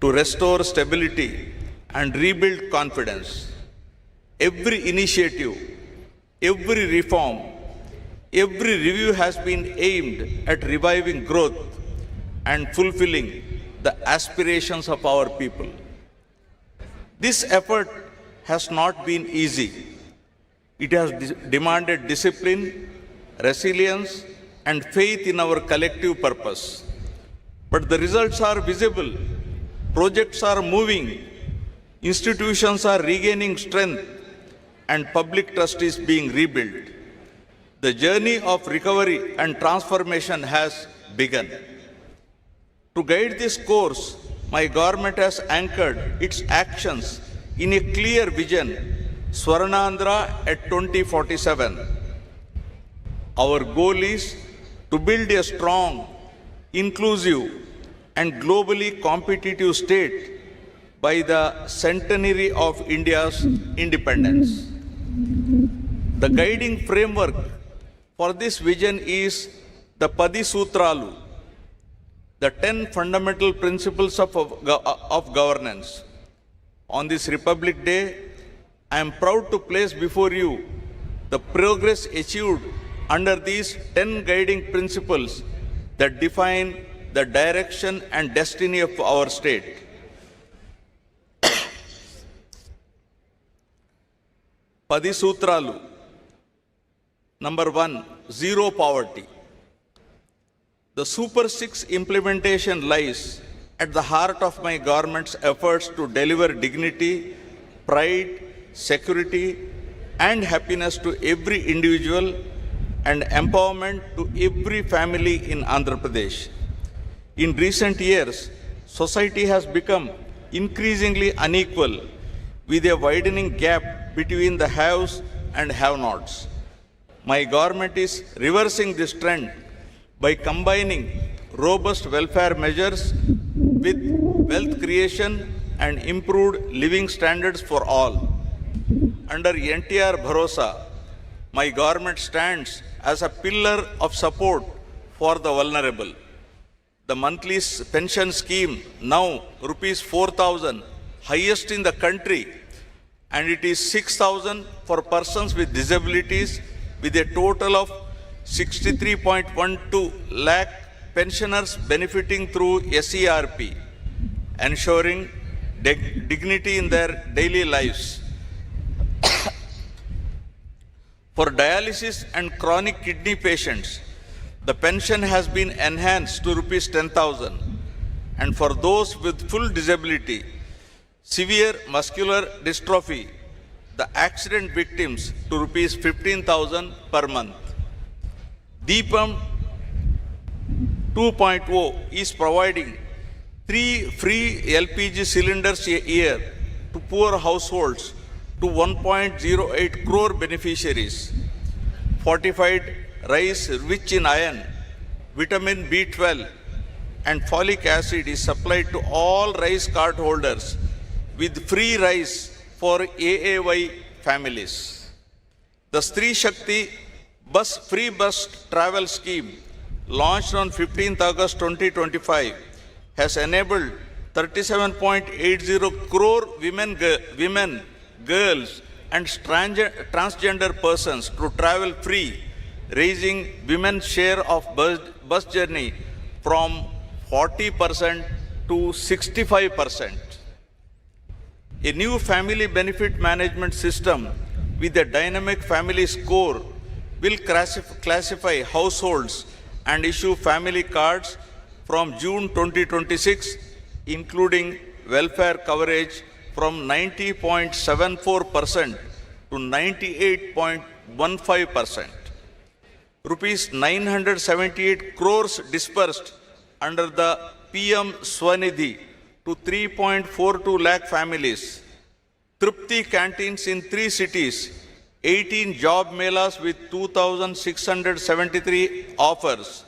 Speaker 5: to restore stability and rebuild confidence. Every initiative, every reform, every review has been aimed at reviving growth and fulfilling the aspirations of our people. This effort has not been easy. It has demanded discipline, resilience, and faith in our collective purpose. But the results are visible. Projects are moving, institutions are regaining strength, and public trust is being rebuilt. The journey of recovery and transformation has begun. To guide this course, my government has anchored its actions in a clear vision, Swarnandhra at 2047. Our goal is to build a strong, inclusive, and globally competitive state by the centenary of India's independence. The guiding framework for this vision is the Padi Sutralu, the 10 fundamental principles of governance. On this Republic Day, I am proud to place before you the progress achieved under these 10 guiding principles that define the direction and destiny of our state. Padi Sutralu. Number 1, zero poverty. The Super 6 implementation lies at the heart of my government's efforts to deliver dignity, pride, security, and happiness to every individual and empowerment to every family in Andhra Pradesh. In recent years, society has become increasingly unequal with a widening gap between the haves and have-nots. My government is reversing this trend by combining robust welfare measures with wealth creation and improved living standards for all. Under NTR Bharosa, my government stands as a pillar of support for the vulnerable. The monthly pension scheme, now rupees 4,000, highest in the country, and it is 6,000 for persons with disabilities, with a total of 63.12 lakh pensioners benefiting through SERP, ensuring dignity in their daily lives. For dialysis and chronic kidney patients, the pension has been enhanced to rupees 10,000, and for those with full disability, severe muscular dystrophy, the accident victims, to rupees 15,000 per month. Deepam 2.0 is providing 3 free LPG cylinders a year to poor households to 1.08 crore beneficiaries. Fortified rice rich in iron, vitamin B12, and folic acid is supplied to all rice card holders with free rice for AAY families. The Stree Shakti free bus travel scheme, launched on 15th August 2025, has enabled 37.80 crore women, girls, and transgender persons to travel free, raising women's share of bus journey from 40% to 65%. A new family benefit management system with a dynamic family score will classify households and issue family cards from June 2026, including welfare coverage from 90.74% to 98.15%. Rupees 978 crores dispersed under the PM Swanidhi to 3.42 lakh families. Tripti canteens in 3 cities, 18 job melas with 2,673 offers,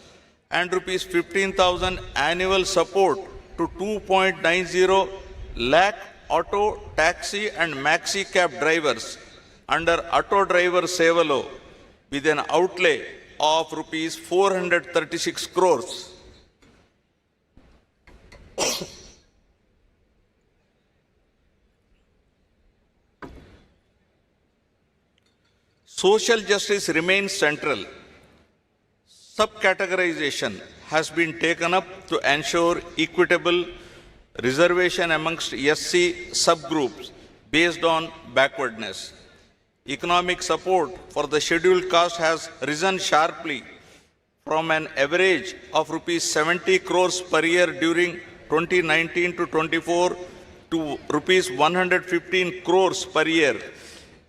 Speaker 5: and rupees 15,000 annual support to 2.90 lakh auto, taxi and maxi cab drivers under Auto Driver Sevalo with an outlay of rupees 436 crores. Social justice remains central. Subcategorization has been taken up to ensure equitable reservation amongst SC subgroups based on backwardness. Economic support for the scheduled caste has risen sharply from an average of rupees 70 crores per year during 2019 to 24 to rupees 115 crores per year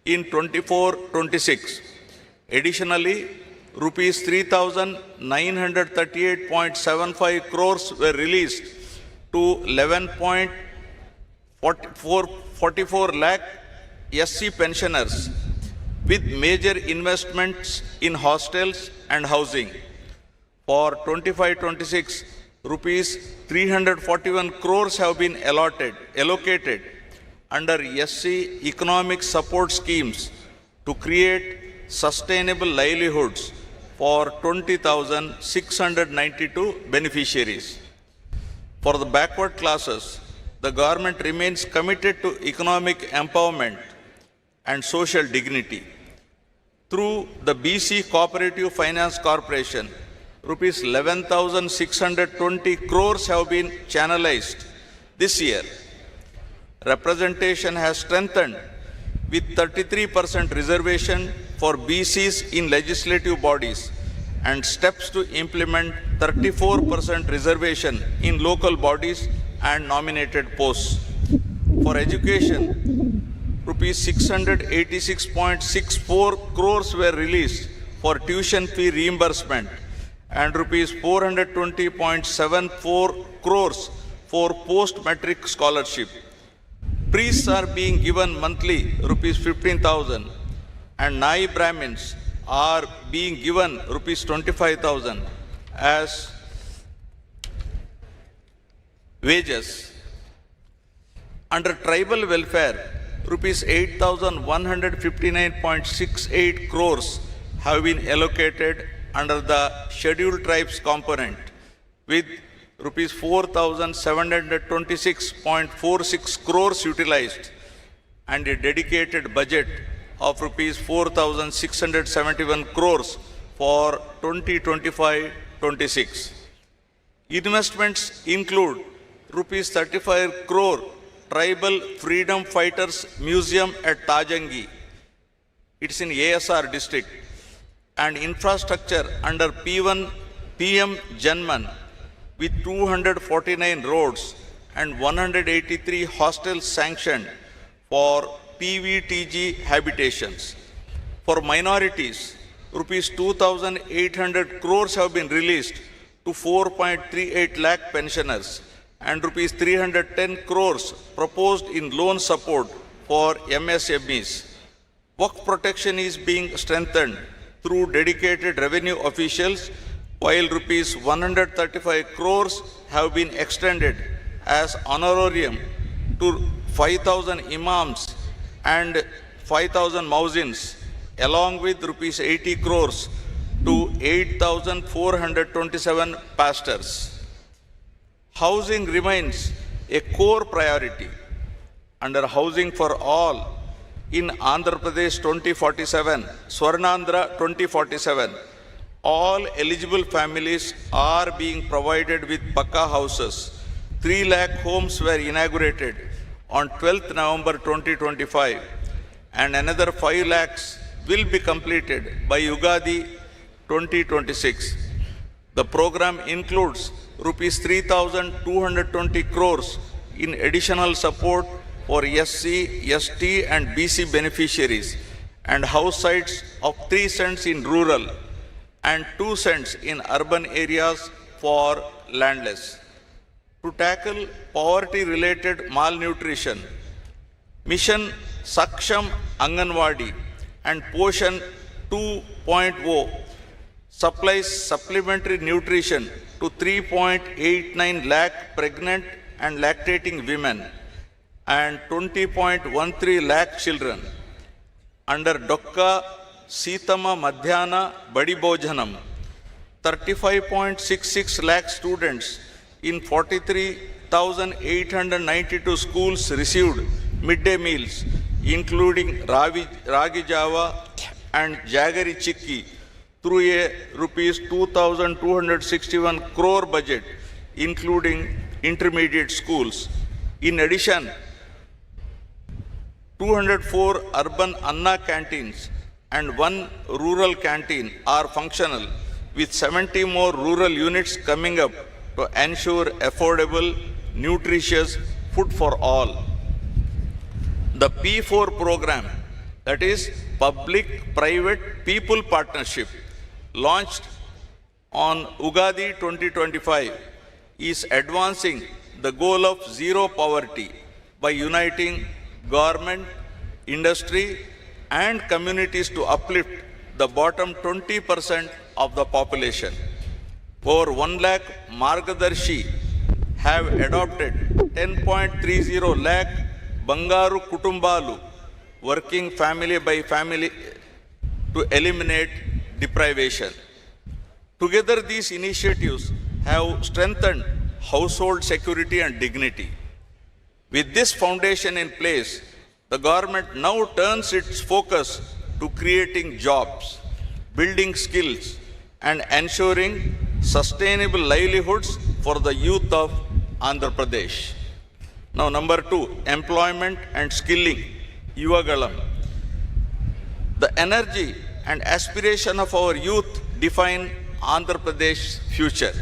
Speaker 5: in 24-26. Additionally, rupees 3,938.75 crores were released to 11.44 lakh SC pensioners with major investments in hostels and housing. For 25-26, rupees 341 crores have been allocated under SC economic support schemes to create sustainable livelihoods for 20,692 beneficiaries. For the backward classes, the government remains committed to economic empowerment and social dignity. Through the BC Cooperative Finance Corporation, rupees 11,620 crores have been channelized this year. Representation has strengthened with 33% reservation for BCs in legislative bodies and steps to implement 34% reservation in local bodies and nominated posts. For education, rupees 686.64 crores were released for tuition fee reimbursement and rupees 420.74 crores for post-matric scholarship. Priests are being given monthly rupees 15,000 and Nai Brahmins are being given rupees 25,000 as wages. Under tribal welfare, rupees 8,159.68 crores have been allocated under the scheduled tribes component, with rupees 4,726.46 crores utilized and a dedicated budget of rupees 4,671 crores for 2025-26. Investments include rupees 35 crore Tribal Freedom Fighters Museum at Tajangi. It's in ASR district. And infrastructure under P1 PM Janman with 249 roads and 183 hostels sanctioned for PVTG habitations. For minorities, rupees 2,800 crores have been released to 4.38 lakh pensioners and rupees 310 crores proposed in loan support for MSMEs. Work protection is being strengthened through dedicated revenue officials, while rupees 135 crores have been extended as honorarium to 5,000 imams and 5,000 muezzins, along with rupees 80 crores to 8,427 pastors. Housing remains a core priority. Under Housing for All, in Andhra Pradesh 2047, Swarnandhra 2047, all eligible families are being provided with Pakka houses. 3 lakh homes were inaugurated on 12th November 2025 and another 5 lakhs will be completed by Ugadi 2026. The program includes rupees 3,220 crores in additional support for SC, ST and BC beneficiaries and house sites of 3 cents in rural and 2 cents in urban areas for landless. To tackle poverty-related malnutrition, Mission Saksham Anganwadi and Poshan 2.0 supplies supplementary nutrition to 3.89 lakh pregnant and lactating women and 20.13 lakh children. Under Dokka Sitama Madhyana Badi Bhojanam, 35.66 lakh students in 43,892 schools received midday meals, including Ragi Java and Jaggery Chikki, through a rupees 2,261 crore budget, including intermediate schools. In addition, 204 urban Anna canteens and 1 rural canteen are functional, with 70 more rural units coming up to ensure affordable, nutritious food for all. The P4 program, that is Public-Private People Partnership, launched on Ugadi 2025, is advancing the goal of zero poverty by uniting government, industry, and communities to uplift the bottom 20% of the population. Over 1 lakh Margadarshi have adopted 10.30 lakh Bangaru Kutumbalu, working family by family to eliminate deprivation. Together, these initiatives have strengthened household security and dignity. With this foundation in place, the government now turns its focus to creating jobs, building skills, and ensuring sustainable livelihoods for the youth of Andhra Pradesh. Now, number 2, employment and skilling, Yuvagalam. The energy and aspiration of our youth define Andhra Pradesh's future.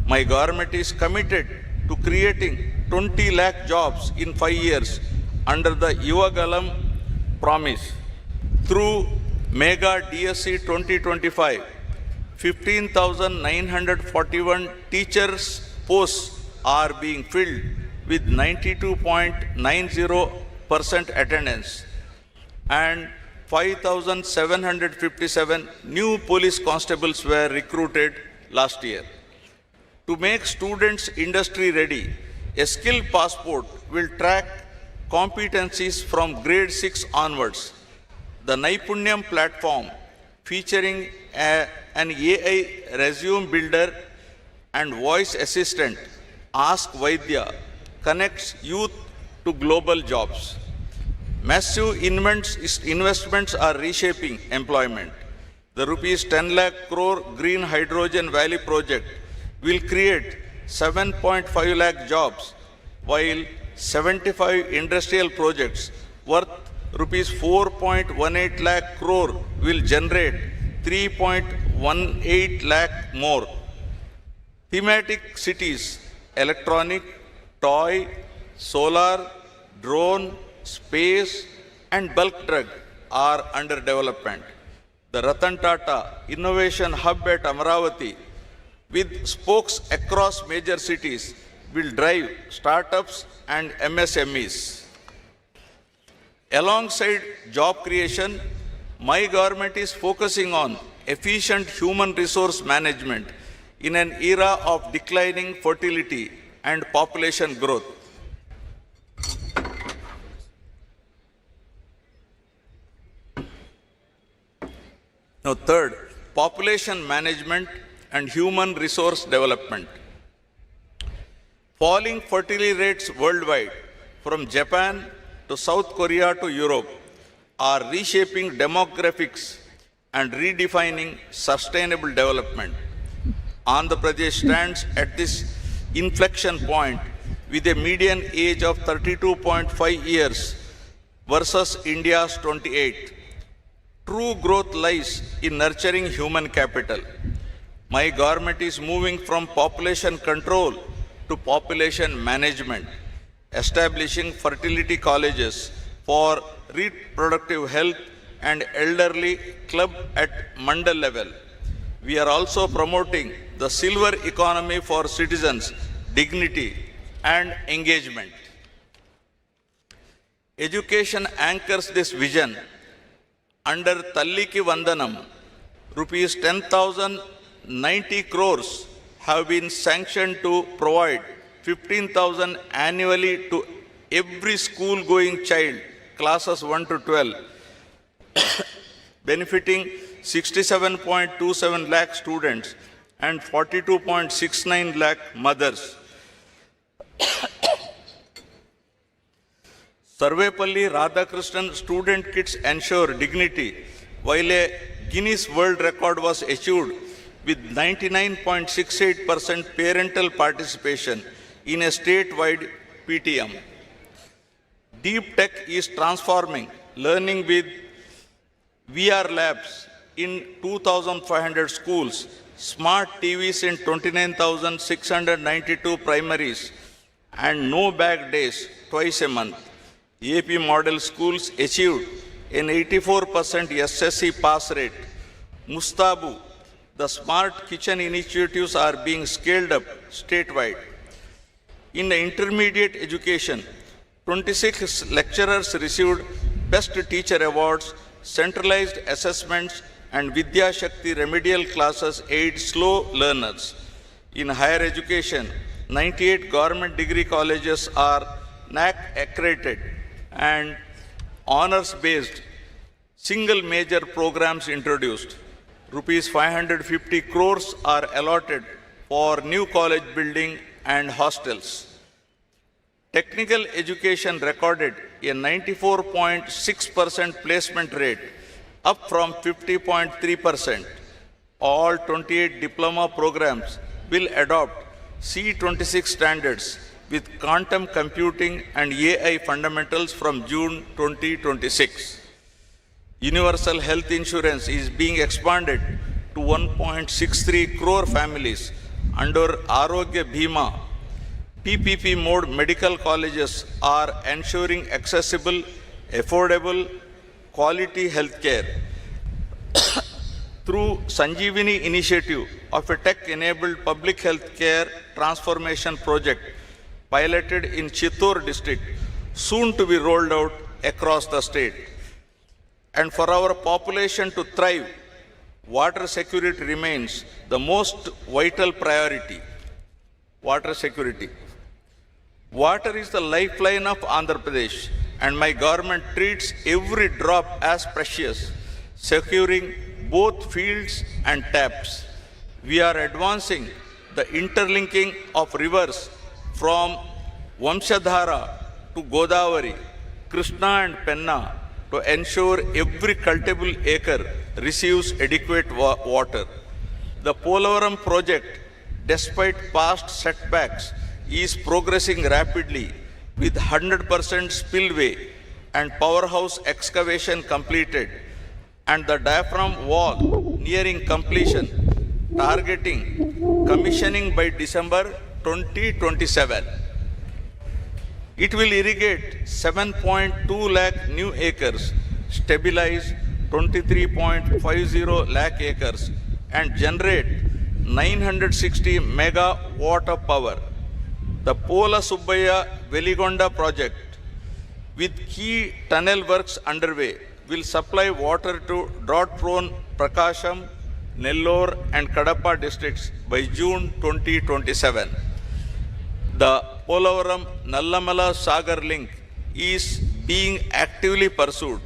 Speaker 5: My government is committed to creating 20 lakh jobs in 5 years under the Yuvagalam promise. Through Mega DSC 2025, 15,941 teachers' posts are being filled with 92.90% attendance, and 5,757 new police constables were recruited last year. To make students industry ready, a skill passport will track competencies from grade 6 onwards. The Naipunyam platform, featuring an AI resume builder and voice assistant, Ask Vaidya, connects youth to global jobs. Massive investments are reshaping employment. The rupees 10 lakh crore Green Hydrogen Valley project will create 7.5 lakh jobs, while 75 industrial projects worth rupees 4.18 lakh crore will generate 3.18 lakh more. Thematic cities, electronic, toy, solar, drone, space, and bulk drug are under development. The Ratan Tata Innovation Hub at Amaravati, with spokes across major cities, will drive startups and MSMEs. Alongside job creation, my government is focusing on efficient human resource management in an era of declining fertility and population growth. Now, third, population management and human resource development. Falling fertility rates worldwide, from Japan to South Korea to Europe, are reshaping demographics and redefining sustainable development. Andhra Pradesh stands at this inflection point with a median age of 32.5 years versus India's 28. True growth lies in nurturing human capital. My government is moving from population control to population management, establishing fertility colleges for reproductive health and elderly club at mandal level. We are also promoting the silver economy for citizens, dignity and engagement. Education anchors this vision. Under Talliki Vandanam, rupees 10,090 crores have been sanctioned to provide 15,000 annually to every school-going child, classes 1 to 12, benefiting 67.27 lakh students and 42.69 lakh mothers. Sarvepalli Radhakrishnan student kits ensure dignity, while a Guinness World Record was achieved with 99.68% parental participation in a statewide PTM. Deep Tech is transforming learning with VR labs in 2,500 schools, smart TVs in 29,692 primaries, and no bag days twice a month. AP model schools achieved an 84% SSC pass rate. Mustabu, the smart kitchen initiatives are being scaled up statewide. In the intermediate education, 26 lecturers received Best Teacher Awards, centralized assessments, and Vidya Shakti remedial classes aid slow learners. In higher education, 98 government degree colleges are NAC accredited and honors-based single major programs introduced. Rupees 550 crores are allotted for new college building and hostels. Technical education recorded a 94.6% placement rate, up from 50.3%. All 28 diploma programs will adopt C26 standards with quantum computing and AI fundamentals from June 2026. Universal health insurance is being expanded to 1.63 crore families under Arogya Bhima. PPP mode medical colleges are ensuring accessible, affordable, quality healthcare. Through Sanjeevani initiative of a tech-enabled public healthcare transformation project piloted in Chittor district, soon to be rolled out across the state. And for our population to thrive, water security remains the most vital priority. Water security. Water is the lifeline of Andhra Pradesh, and my government treats every drop as precious, securing both fields and taps. We are advancing the interlinking of rivers from Vamshadhara to Godavari, Krishna and Penna to ensure every cultivable acre receives adequate water. The Polavaram project, despite past setbacks, is progressing rapidly with 100% spillway and powerhouse excavation completed and the diaphragm wall nearing completion, targeting commissioning by December 2027. It will irrigate 7.2 lakh new acres, stabilize 23.50 lakh acres, and generate 960 megawatt of power. The Pola Subbaya Veligonda project, with key tunnel works underway, will supply water to drought-prone Prakasham, Nellore, and Kadapa districts by June 2027. The Polavaram Nallamala Sagar link is being actively pursued.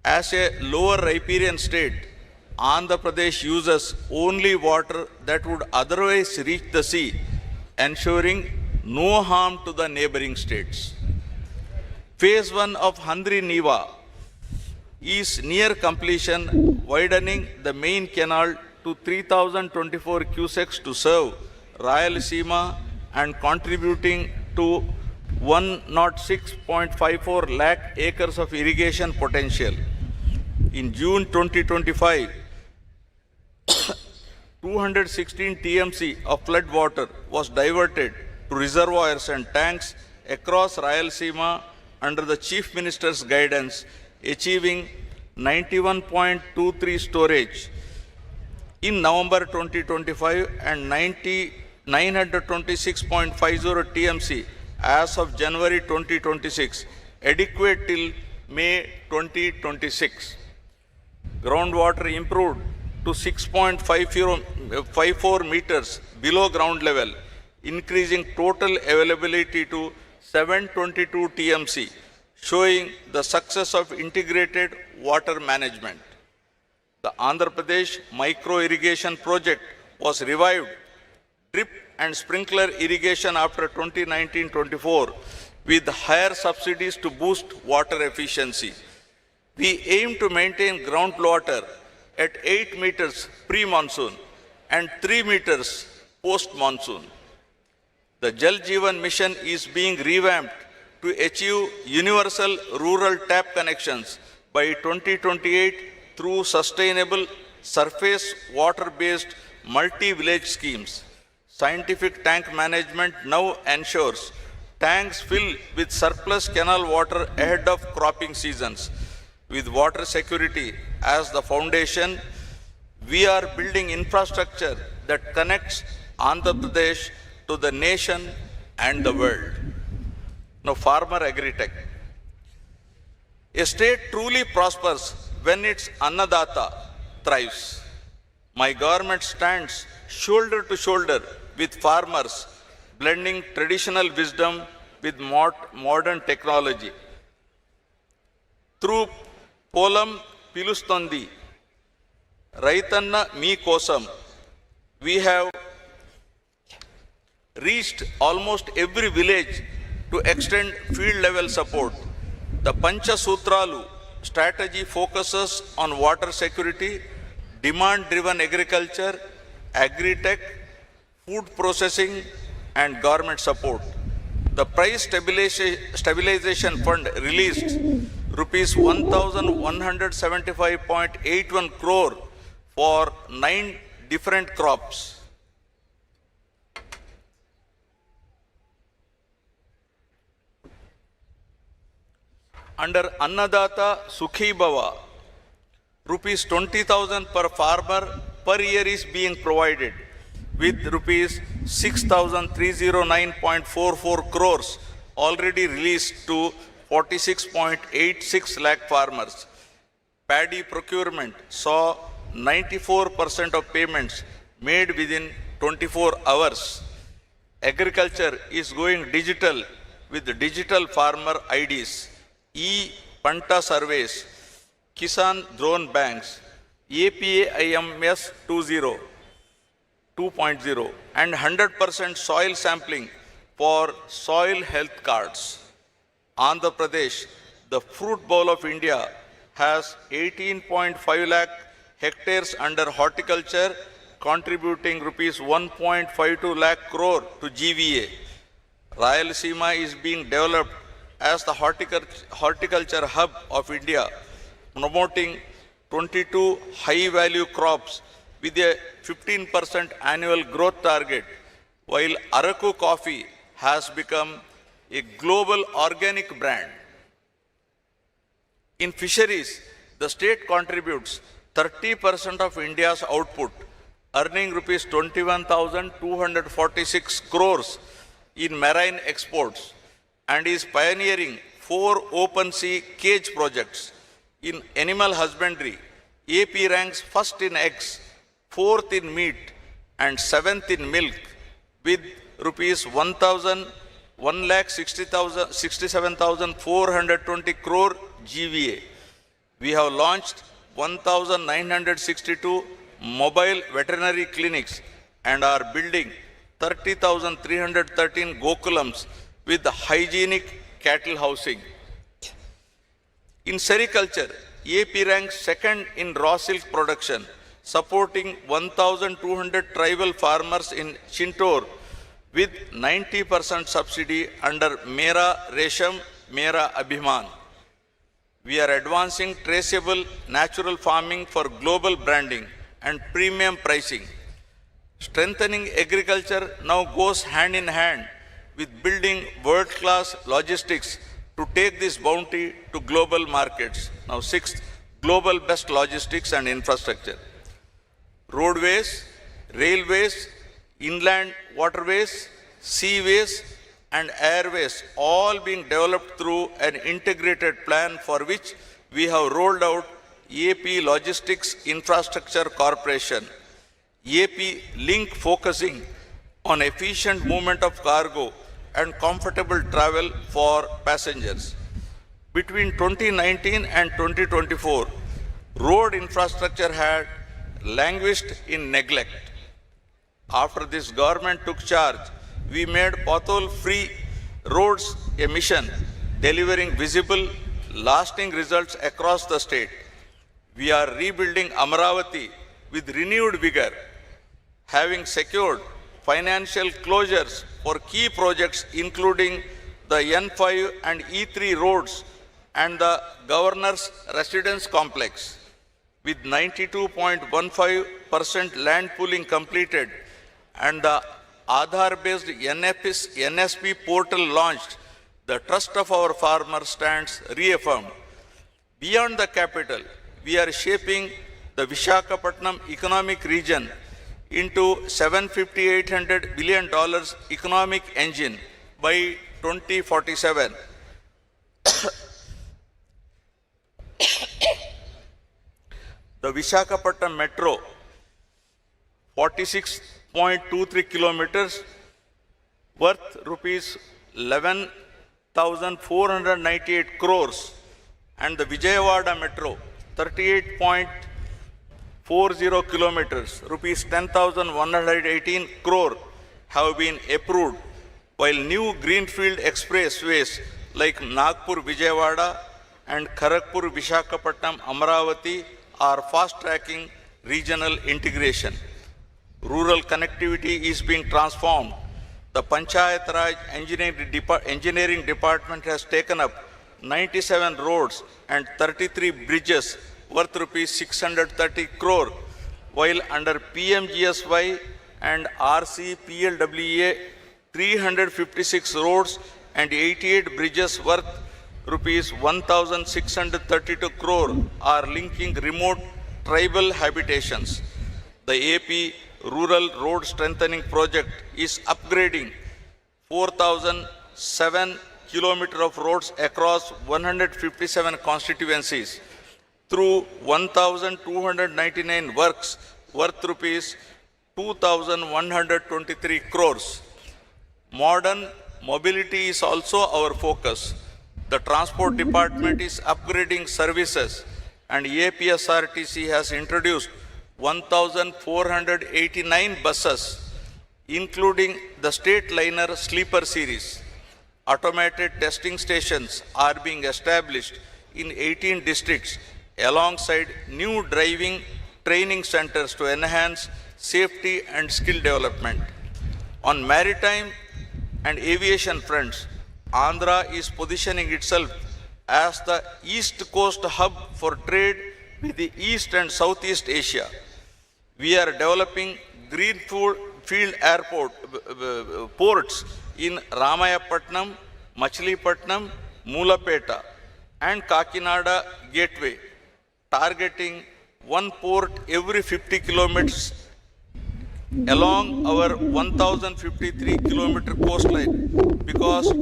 Speaker 5: As a lower riparian state, Andhra Pradesh uses only water that would otherwise reach the sea, ensuring no harm to the neighboring states. Phase 1 of Handri Niva is near completion, widening the main canal to 3,024 cusecs to serve Rayalaseema and contributing to 106.54 lakh acres of irrigation potential. In June 2025, 216 TMC of flood water was diverted to reservoirs and tanks across Rayalaseema under the Chief Minister's guidance, achieving 91.23 storage. In November 2025 and 926.50 TMC as of January 2026, adequate till May 2026. groundwater improved to 6.54 meters below ground level, increasing total availability to 722 TMC, showing the success of integrated water management. The Andhra Pradesh micro irrigation project was revived, drip and sprinkler irrigation after 2019-24 with higher subsidies to boost water efficiency. We aim to maintain groundwater at 8 meters pre-monsoon and 3 meters post-monsoon. The Jal Jeevan mission is being revamped to achieve universal rural tap connections by 2028 through sustainable surface water-based multi-village schemes. Scientific tank management now ensures tanks fill with surplus canal water ahead of cropping seasons. With water security as the foundation, we are building infrastructure that connects Andhra Pradesh to the nation and the world. Now, farmer agri-tech. A state truly prospers when its Annadata thrives. My government stands shoulder to shoulder with farmers, blending traditional wisdom with modern technology. Through Polam Pilustondi, Raitanna Me Kosam, we have reached almost every village to extend field level support. The Pancha Sutralu strategy focuses on water security, demand driven agriculture, agri-tech, food processing and government support. The price stabilization fund released rupees 1175.81 crore for 9 different crops. Under Annadata Sukhi Bhava, rupees 20,000 per farmer per year is being provided, with rupees 6,309.44 crores already released to 46.86 lakh farmers. Paddy procurement saw 94% of payments made within 24 hours. Agriculture is going digital with digital farmer IDs, e-Panta surveys, Kisan drone banks, APA IMS 2.0 and 100% soil sampling for soil health cards. Andhra Pradesh, the fruit bowl of India, has 18.5 lakh hectares under horticulture, contributing rupees 1.52 lakh crore to GVA. Rayalaseema is being developed as the horticulture hub of India, promoting 22 high-value crops with a 15% annual growth target, while Araku coffee has become a global organic brand. In fisheries, the state contributes 30% of India's output, earning rupees 21,246 crores in marine exports, and is pioneering 4 open sea cage projects. In animal husbandry, AP ranks first in eggs, 4th in meat, and 7th in milk, with rupees 1,67,420 crore GVA. We have launched 1,962 mobile veterinary clinics and are building 30,313 Gokulams with hygienic cattle housing. In sericulture, AP ranks second in raw silk production, supporting 1,200 tribal farmers in Chintor with 90% subsidy under Mera Resham, Mera Abhiman. We are advancing traceable natural farming for global branding and premium pricing. Strengthening agriculture now goes hand in hand with building world-class logistics to take this bounty to global markets. Now, 6th, global best logistics and infrastructure. Roadways, railways, inland waterways, seaways, and airways, all being developed through an integrated plan for which we have rolled out AP Logistics Infrastructure Corporation, AP Link focusing on efficient movement of cargo and comfortable travel for passengers. Between 2019 and 2024, road infrastructure had languished in neglect. After this government took charge, we made pothole-free roads a mission, delivering visible, lasting results across the state. We are rebuilding Amaravati with renewed vigor, having secured financial closures for key projects including the N5 and E3 roads and the Governor's Residence Complex. With 92.15% land pooling completed and the Aadhaar-based NSP portal launched, the trust of our farmers stands reaffirmed. Beyond the capital, we are shaping the Visakhapatnam economic region into $750-800 billion economic engine by 2047. The Visakhapatnam Metro, 46.23 kilometers, worth rupees 11,498 crores, and the Vijayawada Metro, 38.40 kilometers, rupees 10,118 crore, have been approved, while new greenfield expressways like Nagpur Vijayawada and Kharagpur Visakhapatnam Amaravati are fast-tracking regional integration. Rural connectivity is being transformed. The Panchayat Raj Engineering Department has taken up 97 roads and 33 bridges worth rupees 630 crore, while under PMGSY and RCPLWA, 356 roads and 88 bridges worth rupees 1,632 crore are linking remote tribal habitations. The AP Rural Road Strengthening Project is upgrading 4,007 kilometers of roads across 157 constituencies through 1,299 works worth rupees 2,123 crores. Modern mobility is also our focus. The Transport Department is upgrading services, and APSRTC has introduced 1,489 buses, including the State Liner Sleeper Series. Automated testing stations are being established in 18 districts alongside new driving training centers to enhance safety and skill development. On maritime and aviation fronts, Andhra is positioning itself as the East Coast hub for trade with the East and Southeast Asia. We are developing greenfield ports in Ramayapatnam, Machilipatnam, Mulapeta, and Kakinada Gateway, targeting one port every 50 kilometers along our 1,053-kilometer coastline, because to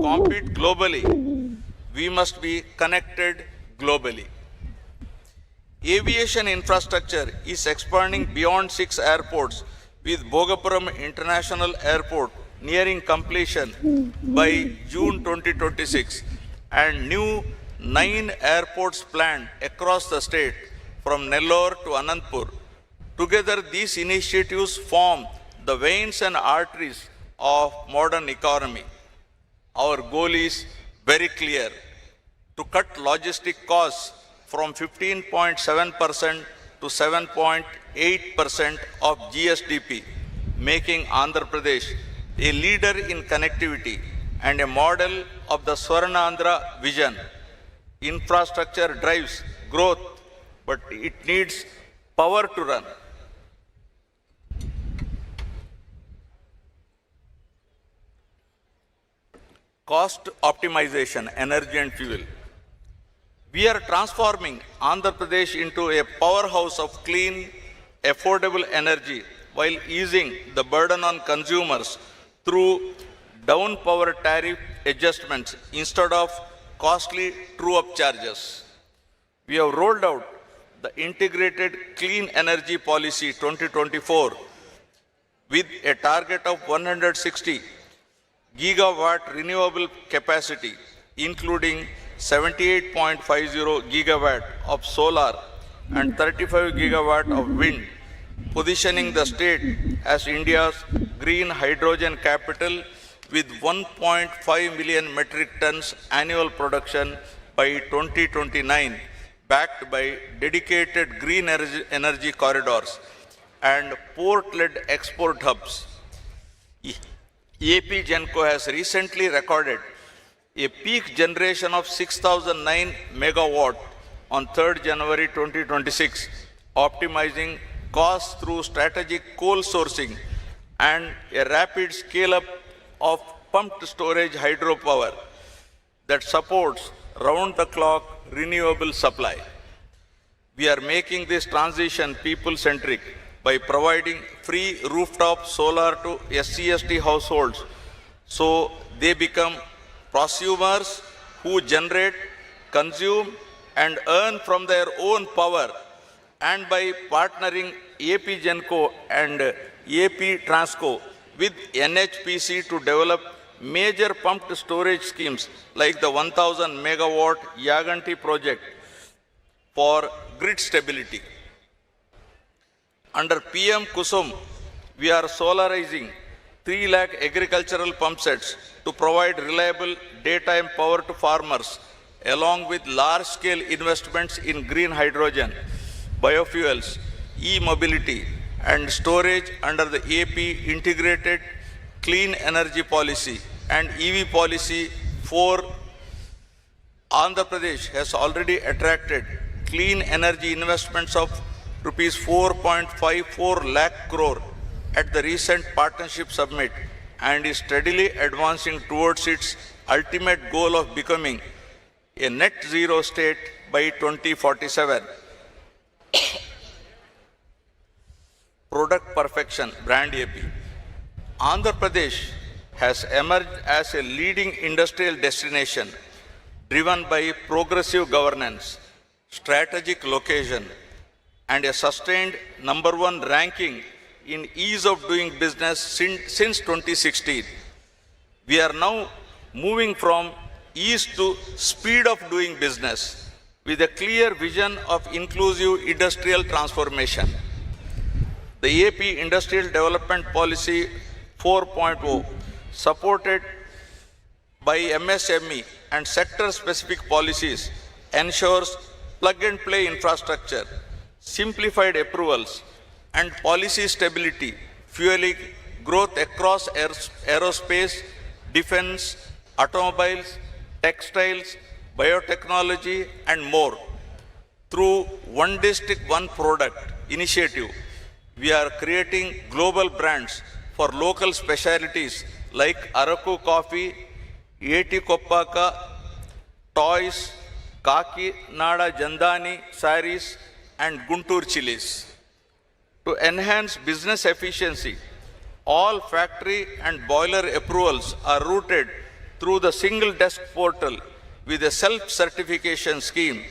Speaker 5: compete globally, we must be connected globally. Aviation infrastructure is expanding beyond 6 airports, with Bhogapuram International Airport nearing completion by June 2026 and new 9 airports planned across the state from Nellore to Anantapur. Together, these initiatives form the veins and arteries of modern economy. Our goal is very clear: to cut logistic costs from 15.7% to 7.8% of GSDP, making Andhra Pradesh a leader in connectivity and a model of the Swarnandhra vision. Infrastructure drives growth, but it needs power to run. Cost optimization, energy and fuel. We are transforming Andhra Pradesh into a powerhouse of clean, affordable energy while easing the burden on consumers through down power tariff adjustments instead of costly true-up charges. we have rolled out the Integrated Clean Energy Policy 2024 with a target of 160 gigawatt renewable capacity, including 78.50 gigawatt of solar and 35 gigawatt of wind, positioning the state as India's green hydrogen capital with 1.5 million metric tons annual production by 2029, backed by dedicated green energy corridors and port-led export hubs. AP Genco has recently recorded a peak generation of 6,009 megawatt on 3rd January 2026, optimizing costs through strategic coal sourcing and a rapid scale-up of pumped storage hydropower that supports round-the-clock renewable supply. We are making this transition people-centric by providing free rooftop solar to SC/ST households so they become prosumers who generate, consume and earn from their own power, and by partnering AP Genco and AP Transco with NHPC to develop major pumped storage schemes like the 1000 megawatt Yaganti project for grid stability. Under PM Kusum, we are solarizing 3 lakh agricultural pump sets to provide reliable daytime power to farmers, along with large-scale investments in green hydrogen, biofuels, e-mobility, and storage under the AP Integrated Clean Energy Policy and EV Policy 4. Andhra Pradesh has already attracted clean energy investments of rupees 4.54 lakh crore at the recent partnership summit and is steadily advancing towards its ultimate goal of becoming a net zero state by 2047. Product perfection, brand AP. Andhra Pradesh has emerged as a leading industrial destination driven by progressive governance, strategic location, and a sustained #1 ranking in ease of doing business since 2016. We are now moving from ease to speed of doing business with a clear vision of inclusive industrial transformation. The AP Industrial Development Policy 4.0, supported by MSME and sector-specific policies, ensures plug-and-play infrastructure, simplified approvals, and policy stability, fueling growth across aerospace, defense, automobiles, textiles, biotechnology, and more. Through One District, One Product initiative, we are creating global brands for local specialties like Araku coffee, Eti Koppaka, toys, Kaki Nada Jandani saris, and Guntur chilies. To enhance business efficiency, all factory and boiler approvals are routed through the single desk portal with a self-certification scheme,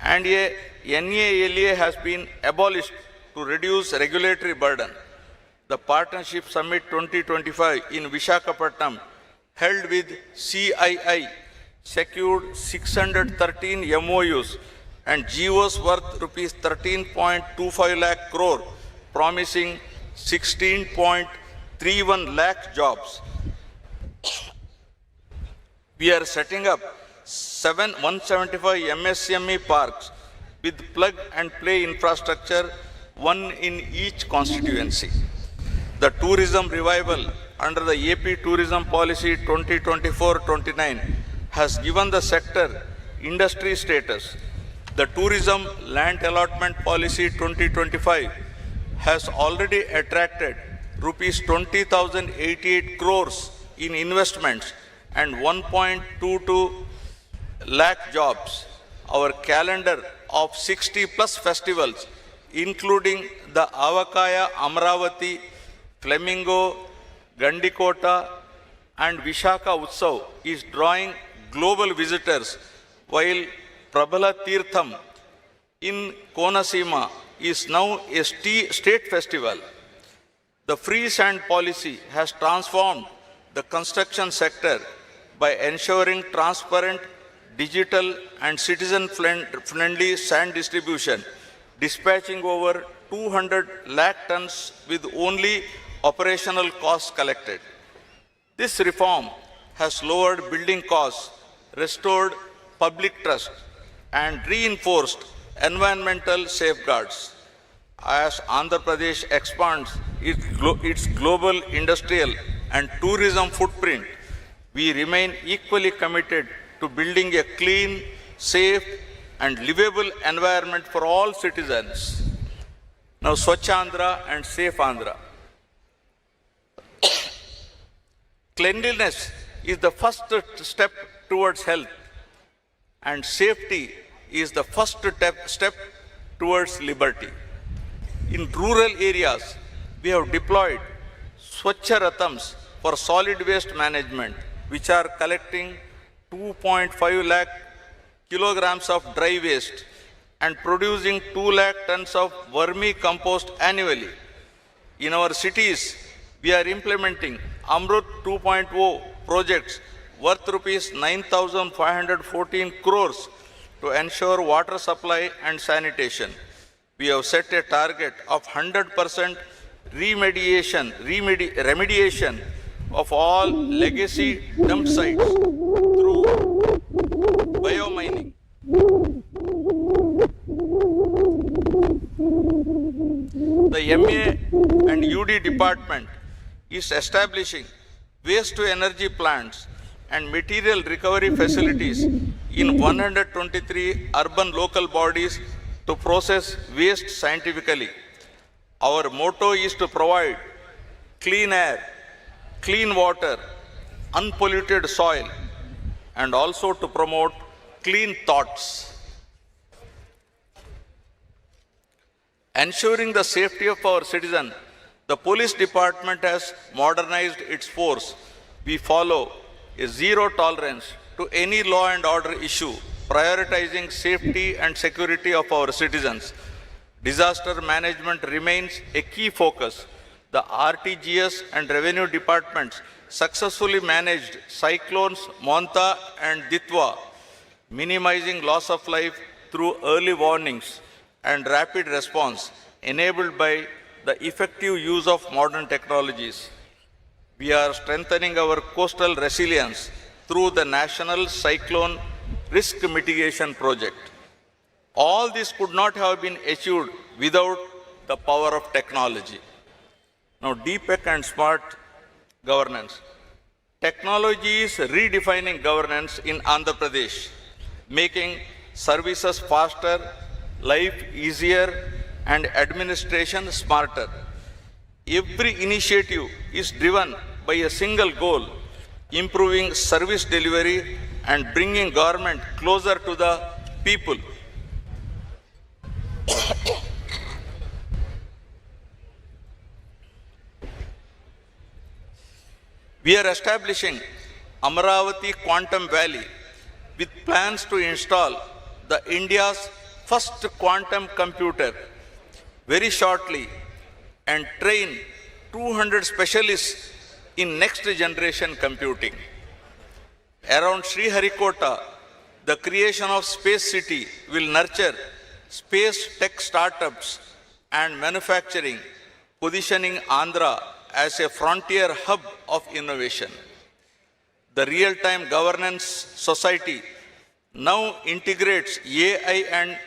Speaker 5: and a NALA has been abolished to reduce regulatory burden. The Partnership Summit 2025 in Visakhapatnam, held with CII, secured 613 MOUs and GOs worth rupees 13.25 lakh crore, promising 16.31 lakh jobs. We are setting up 175 MSME parks with plug and play infrastructure, one in each constituency. The tourism revival under the AP Tourism Policy 2024-29 has given the sector industry status. The Tourism Land Allotment Policy 2025 has already attracted rupees 20,088 crores in investments and 1.22 lakh jobs. Our calendar of 60 plus festivals, including the Avakaya, Amravati, Flamingo, Gandikota, and Vishaka Utsav, is drawing global visitors, while Prabhala Tirtham, in Konasima is now a state festival. The free sand policy has transformed the construction sector by ensuring transparent, digital and citizen-friendly sand distribution, dispatching over 200 lakh tons with only operational costs collected. This reform has lowered building costs, restored public trust, and reinforced environmental safeguards. As Andhra Pradesh expands its global industrial and tourism footprint, we remain equally committed to building a clean, safe, and livable environment for all citizens. Now, Swachh Andhra and Safe Andhra. Cleanliness is the first step towards health, and safety is the first step towards liberty. In rural areas, we have deployed Swachh Rathams for solid waste management, which are collecting 2.5 lakh kilograms of dry waste and producing 2 lakh tons of vermicompost annually. In our cities, we are implementing Amrut 2.0 projects worth rupees 9,514 crores to ensure water supply and sanitation. We have set a target of 100% remediation of all legacy dump sites through biomining. The MA and UD department is establishing waste to energy plants and material recovery facilities in 123 urban local bodies to process waste scientifically. Our motto is to provide clean air, clean water, unpolluted soil, and also to promote clean thoughts. Ensuring the safety of our citizens, the police department has modernized its force. We follow a zero tolerance to any law and order issue, prioritizing safety and security of our citizens. Disaster management remains a key focus. The RTGS and revenue departments successfully managed cyclones Monta and Ditwa, minimizing loss of life through early warnings and rapid response enabled by the effective use of modern technologies. We are strengthening our coastal resilience through the National Cyclone Risk Mitigation Project. All this could not have been achieved without the power of technology. Now, DPEC and smart governance. Technology is redefining governance in Andhra Pradesh, making services faster, life easier, and administration smarter. Every initiative is driven by a single goal: improving service delivery and bringing government closer to the people. We are establishing Amaravati Quantum Valley with plans to install the India's first quantum computer very shortly and train 200 specialists in next generation computing. Around Sriharikota, the creation of Space City will nurture space tech startups and manufacturing, positioning Andhra as a frontier hub of innovation. The Real-Time Governance Society now integrates AI and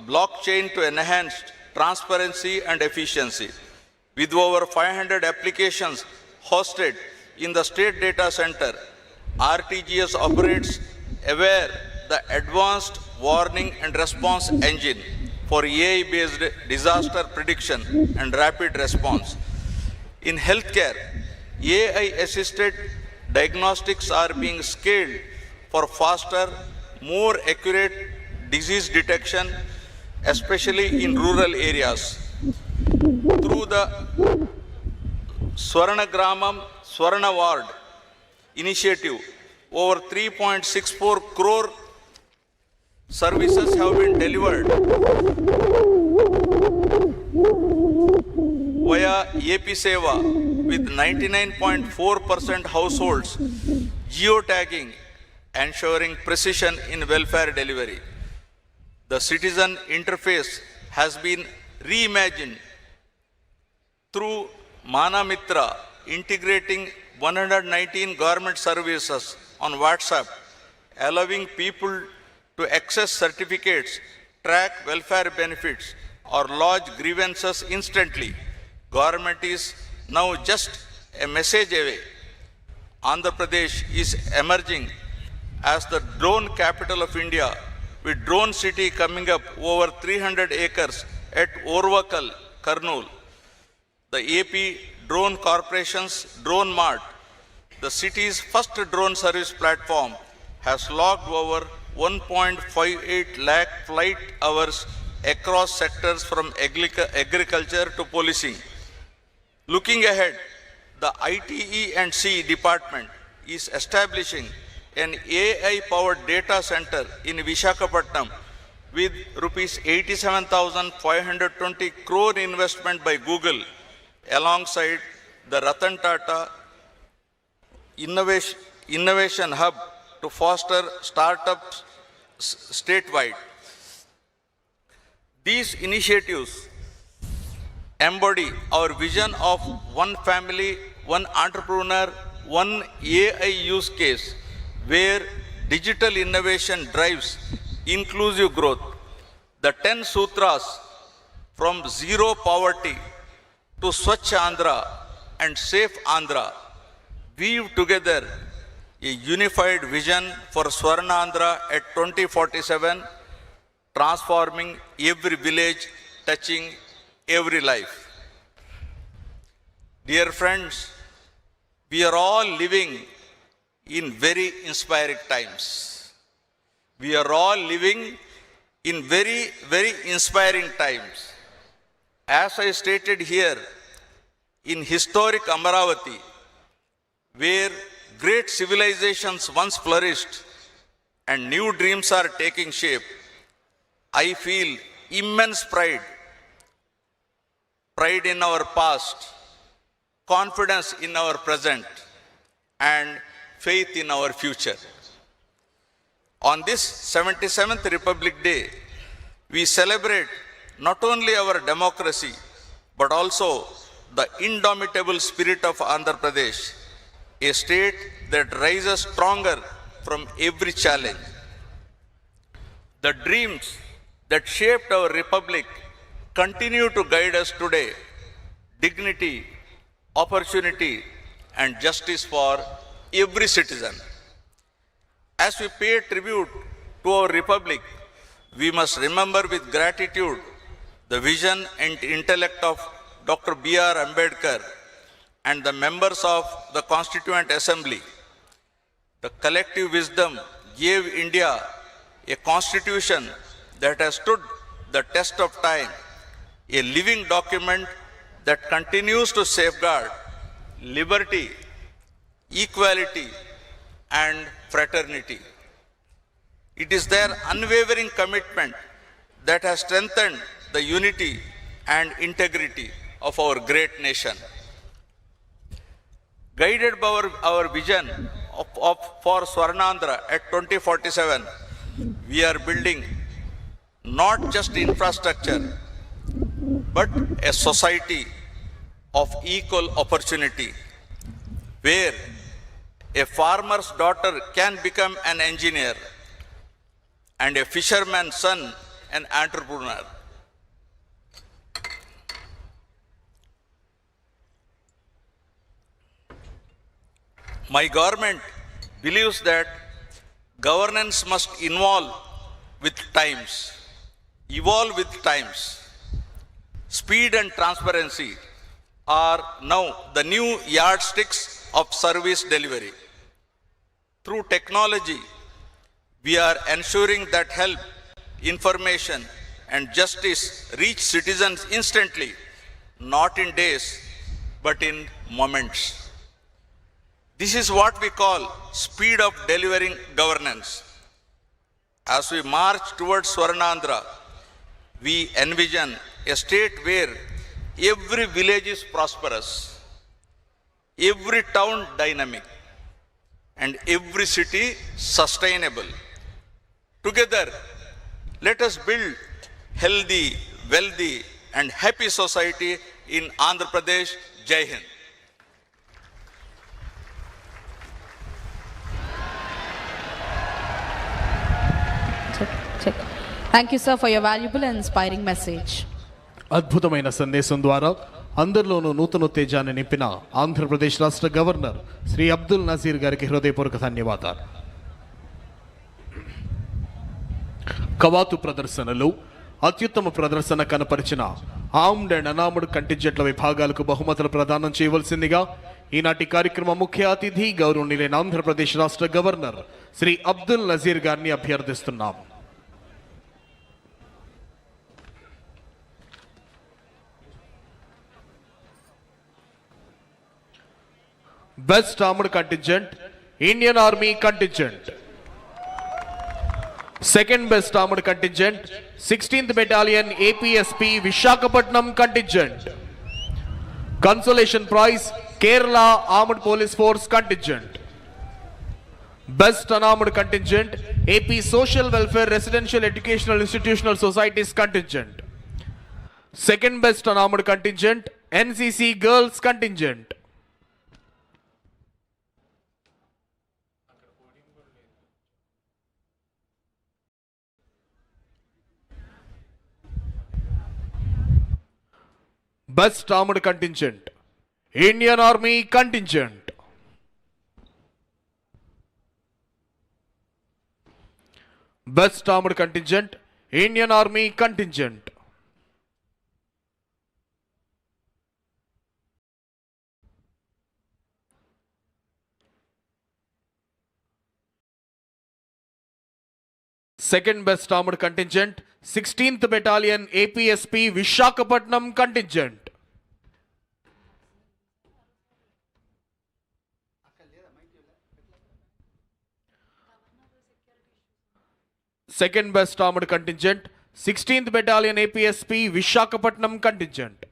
Speaker 5: blockchain to enhance transparency and efficiency. With over 500 applications hosted in the state data center, RTGS operates aware the advanced warning and response engine for AI-based disaster prediction and rapid response. In healthcare, AI-assisted diagnostics are being scaled for faster, more accurate disease detection, especially in rural areas. Through the Swarna Gramam, Swarna Ward initiative, over 3.64 crore services have been delivered via AP Seva with 99.4% households geotagging, ensuring precision in welfare delivery. The citizen interface has been reimagined through Mana Mitra, integrating 119 government services on WhatsApp, allowing people to access certificates, track welfare benefits, or lodge grievances instantly. Government is now just a message away. Andhra Pradesh is emerging as the drone capital of India, with Drone City coming up over 300 acres at Orvakal, Kurnool. The AP Drone Corporation's Drone Mart, the city's first drone service platform, has logged over 1.58 lakh flight hours across sectors from agriculture to policing. Looking ahead, the ITE and C department is establishing an AI-powered data center in Visakhapatnam with rupees 87,520 crore investment by Google, alongside the Ratan Tata Innovation Hub to foster startups statewide. These initiatives embody our vision of one family, one entrepreneur, one AI use case, where digital innovation drives inclusive growth. The 10 sutras, from zero poverty to Swachh Andhra and Safe Andhra, weave together a unified vision for Swarna Andhra at 2047, transforming every village, touching every life. Dear friends, we are all living in very inspiring times. We are all living in very, very inspiring times. As I stated here, in historic Amaravati, where great civilizations once flourished and new dreams are taking shape, I feel immense pride in our past, confidence in our present, and faith in our future. On this 77th Republic Day, we celebrate not only our democracy, but also the indomitable spirit of Andhra Pradesh, a state that rises stronger from every challenge. The dreams that shaped our republic continue to guide us today: dignity, opportunity, and justice for every citizen. As we pay tribute to our republic, we must remember with gratitude the vision and intellect of Dr. B.R. Ambedkar and the members of the Constituent Assembly. The collective wisdom gave India a constitution that has stood the test of time, a living document that continues to safeguard liberty, equality, and fraternity. It is their unwavering commitment that has strengthened the unity and integrity of our great nation. Guided by our vision for Swarnandhra at 2047, we are building not just infrastructure, but a society of equal opportunity, where a farmer's daughter can become an engineer and a fisherman's son an entrepreneur. My government believes that governance must evolve with times. Speed and transparency are now the new yardsticks of service delivery. Through technology, we are ensuring that help, information, and justice reach citizens instantly, not in days, but in moments. This is what we call speed of delivering governance. As we march towards Swarnandhra, we envision a state where every village is prosperous, every town dynamic, and every city sustainable. Together, let us build healthy, wealthy, and happy society in Andhra Pradesh. Jai Hind.
Speaker 2: Check. Thank you, sir, for your valuable and inspiring message.
Speaker 1: అద్భుతమైన సందేశం ద్వారా అందరిలోనూ నూతనోత్తేజాన్ని నింపిన ఆంధ్రప్రదేశ్ రాష్ట్ర governor Shri Abdul Nazir గారికి హృదయపూర్వక ధన్యవాదాలు. కవాతు ప్రదర్శనలో అత్యుత్తమ ప్రదర్శన కనపరిచిన ఆర్మ్డ్ అండ్ అనార్మ్డ్ కంటింజెంట్ల విభాగాలకు బహుమతులు ప్రదానం చేయవలసిందిగా ఈనాటి కార్యక్రమ ముఖ్య అతిథి గౌరవనీయులైన ఆంధ్రప్రదేశ్ రాష్ట్ర గవర్నర్ శ్రీ అబ్దుల్ నజీర్ గారిని అభ్యర్థిస్తున్నాం. Best Armored Contingent, Indian Army Contingent. Second Best Armored Contingent, 16th Battalion APSP Vishakhapatnam Contingent. Consolation Prize, Kerala Armed Police Force Contingent. Best Unarmed Contingent, AP Social Welfare Residential Educational Institutional Societies Contingent. Second Best Unarmed Contingent, NCC Girls Contingent. Best Armored Contingent, Indian Army Contingent. Best Armored Contingent, Indian Army Contingent. Second Best Armored Contingent, 16th Battalion APSP Vishakhapatnam Contingent. Second Best Armored Contingent, 16th Battalion APSP Vishakhapatnam Contingent.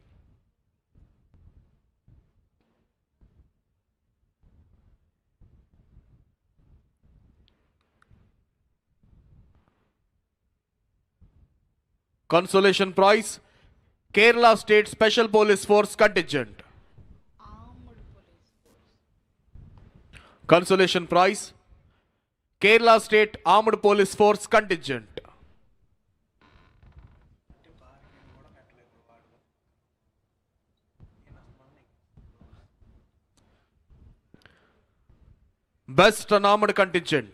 Speaker 1: Consolation Prize, Kerala State Special Police Force Contingent. Consolation Prize, Kerala State Armed Police Force Contingent. Best Unarmed Contingent,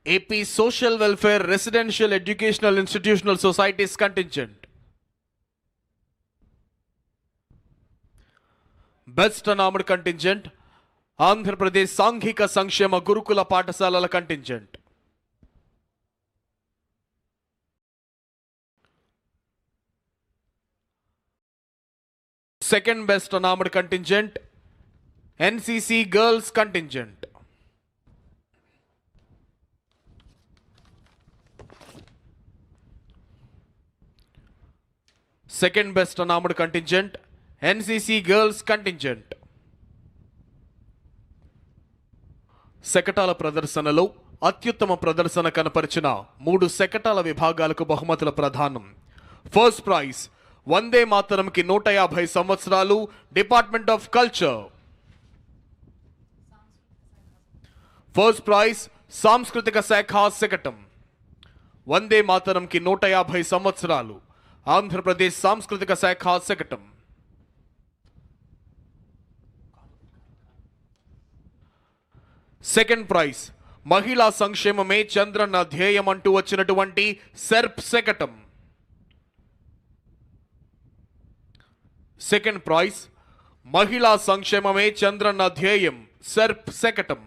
Speaker 1: AP Social Welfare Residential Educational Institutional Societies Contingent. Best Unarmed Contingent, Andhra Pradesh Sanghika Sankshema Gurukula Paఠశాలల Contingent. Second Best Unarmed Contingent, NCC Girls Contingent. Second Best Unarmed Contingent, NCC Girls Contingent. శకటాల ప్రదర్శనలో అత్యుత్తమ ప్రదర్శన కనపరిచిన 3 శకటాల విభాగాలకు బహుమతుల ప్రదానం. First prize వందే మాతరంకి 150 సంవత్సరాలు, department of culture. First prize సాంస్కృతిక శాఖ శకటం. వందే మాతరంకి 150 సంవత్సరాలు, ఆంధ్రప్రదేశ్ సాంస్కృతిక శాఖ శకటం. సెకండ్ ప్రైజ్ మహిళా సంక్షేమమే చంద్రన్న ధ్యేయం అంటూ వచ్చినటువంటి సెర్ప్ శకటం. సెకండ్ ప్రైజ్ మహిళా సంక్షేమమే చంద్రన్న ధ్యేయం సెర్ప్ శకటం.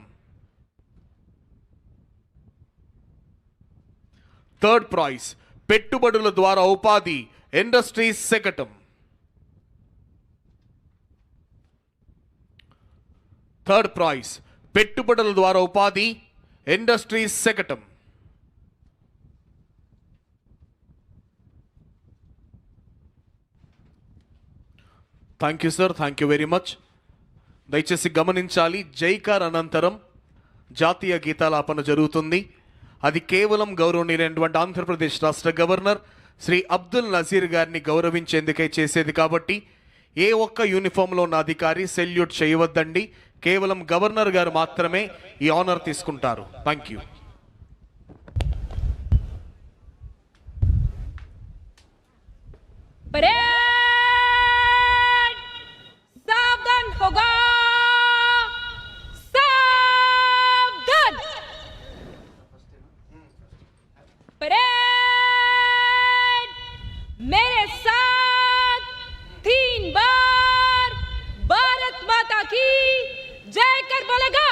Speaker 1: థర్డ్ ప్రైజ్ పెట్టుబడుల ద్వారా ఉపాధి ఇండస్ట్రీస్ శకటం. థర్డ్ ప్రైజ్ పెట్టుబడుల ద్వారా ఉపాధి ఇండస్ట్రీస్ శకటం. Thank you sir, thank you very much. దయచేసి గమనించాలి, జైకార్ అనంతరం జాతీయ గీతాలాపన జరుగుతుంది. అది కేవలం గౌరవనీయులైనటువంటి ఆంధ్రప్రదేశ్ రాష్ట్ర గవర్నర్ శ్రీ అబ్దుల్ నజీర్ గారిని గౌరవించేందుకే చేసేది కాబట్టి ఏ ఒక్క యూనిఫామ్లో ఉన్న అధికారి సెల్యూట్ చేయవద్దండి. కేవలం గవర్నర్ గారు మాత్రమే ఈ ఆనర్ తీసుకుంటారు. Thank you.
Speaker 3: परेड सावधान होगा, सावधान. परेड मेरे साथ 3 बार भारत माता की जय कर बोलेगा.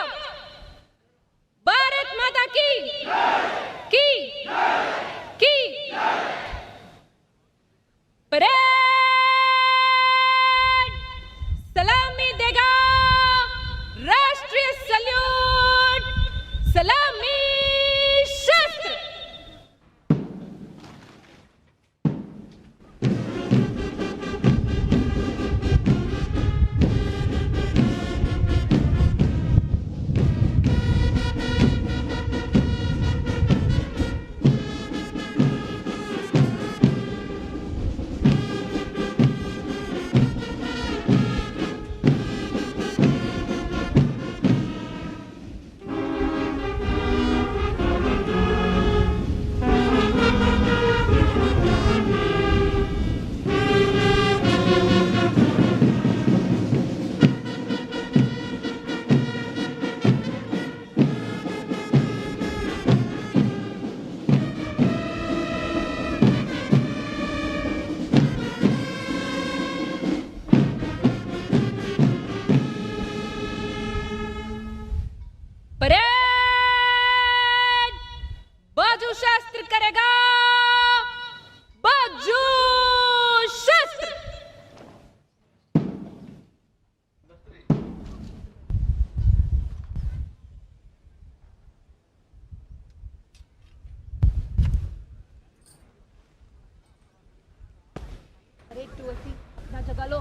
Speaker 3: भारत माता की की की. परेड सलामी देगा. राष्ट्रीय सल्यूट, सलामी शस्त्र. परेड बाजू शास्त्र करेगा. बाजू शास्त्र. अरे टू ऐसी ना जगा लो.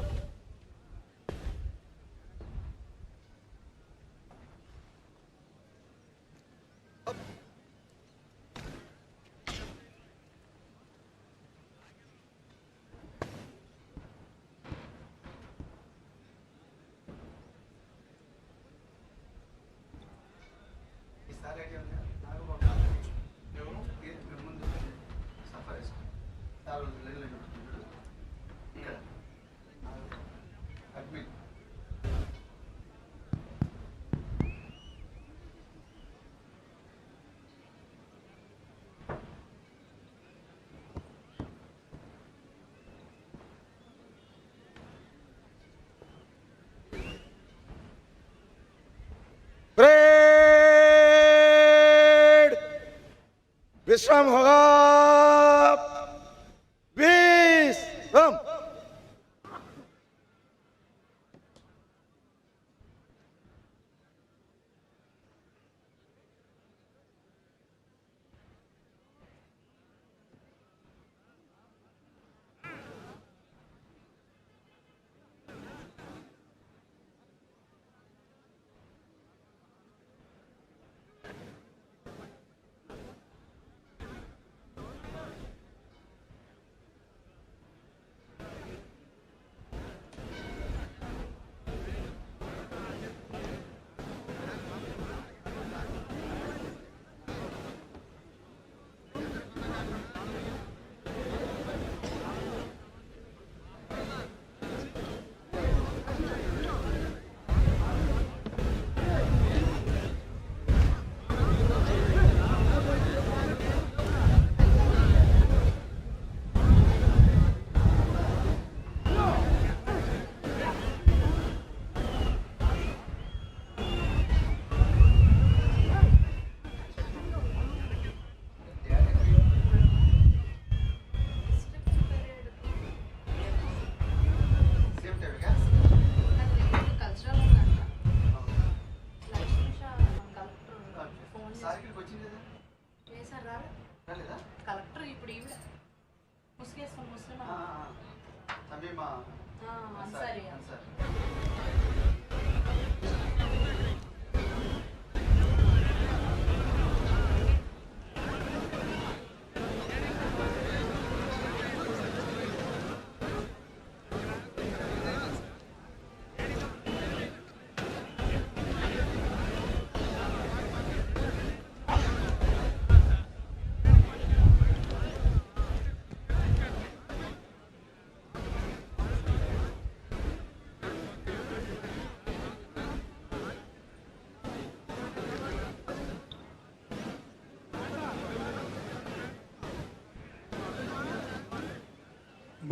Speaker 4: परेड विश्राम होगा. विश्राम.
Speaker 6: కలెక్టర్ ఇప్పుడు ఈవిడ ముసుగేసుకొని ముస్లిం
Speaker 4: తమీమా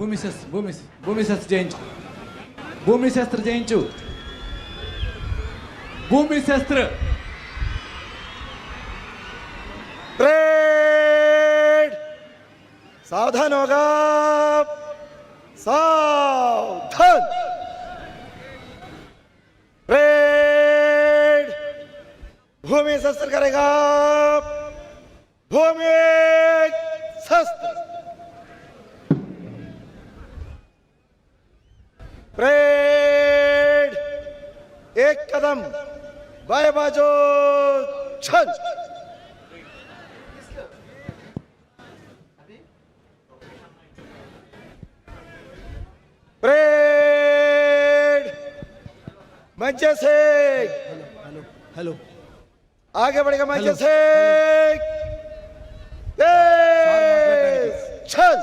Speaker 6: భూమి శస్త్ర జయించు. భూమి శస్త్ర జయించు. భూమి శస్త్ర.
Speaker 4: परेड सावधान होगा. सावधान. परेड भूमि शस्त्र करेगा. भूमि शस्त्र. परेड एक कदम बाएं बाजू चल. परेड मंच से
Speaker 6: హలో
Speaker 4: आगे बढ़ेगा. मंच से तेज चल.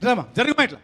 Speaker 6: డ్రామా జరుగుమా ఇట్లా.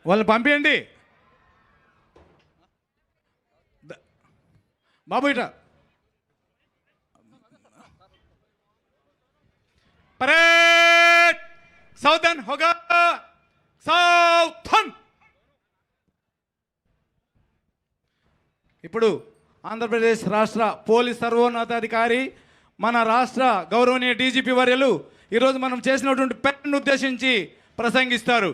Speaker 6: వాళ్ళని పంపించండి. బాబు ఇట. పరేడ్ సౌదన్ హోగా. సౌథన్. ఇప్పుడు ఆంధ్రప్రదేశ్ రాష్ట్ర పోలీస్ సర్వోన్నతాధికారి మన రాష్ట్ర గౌరవనీయ డీజీపీ వర్యులు ఈరోజు మనం చేసినటువంటి పెన్ను ఉద్దేశించి ప్రసంగిస్తారు.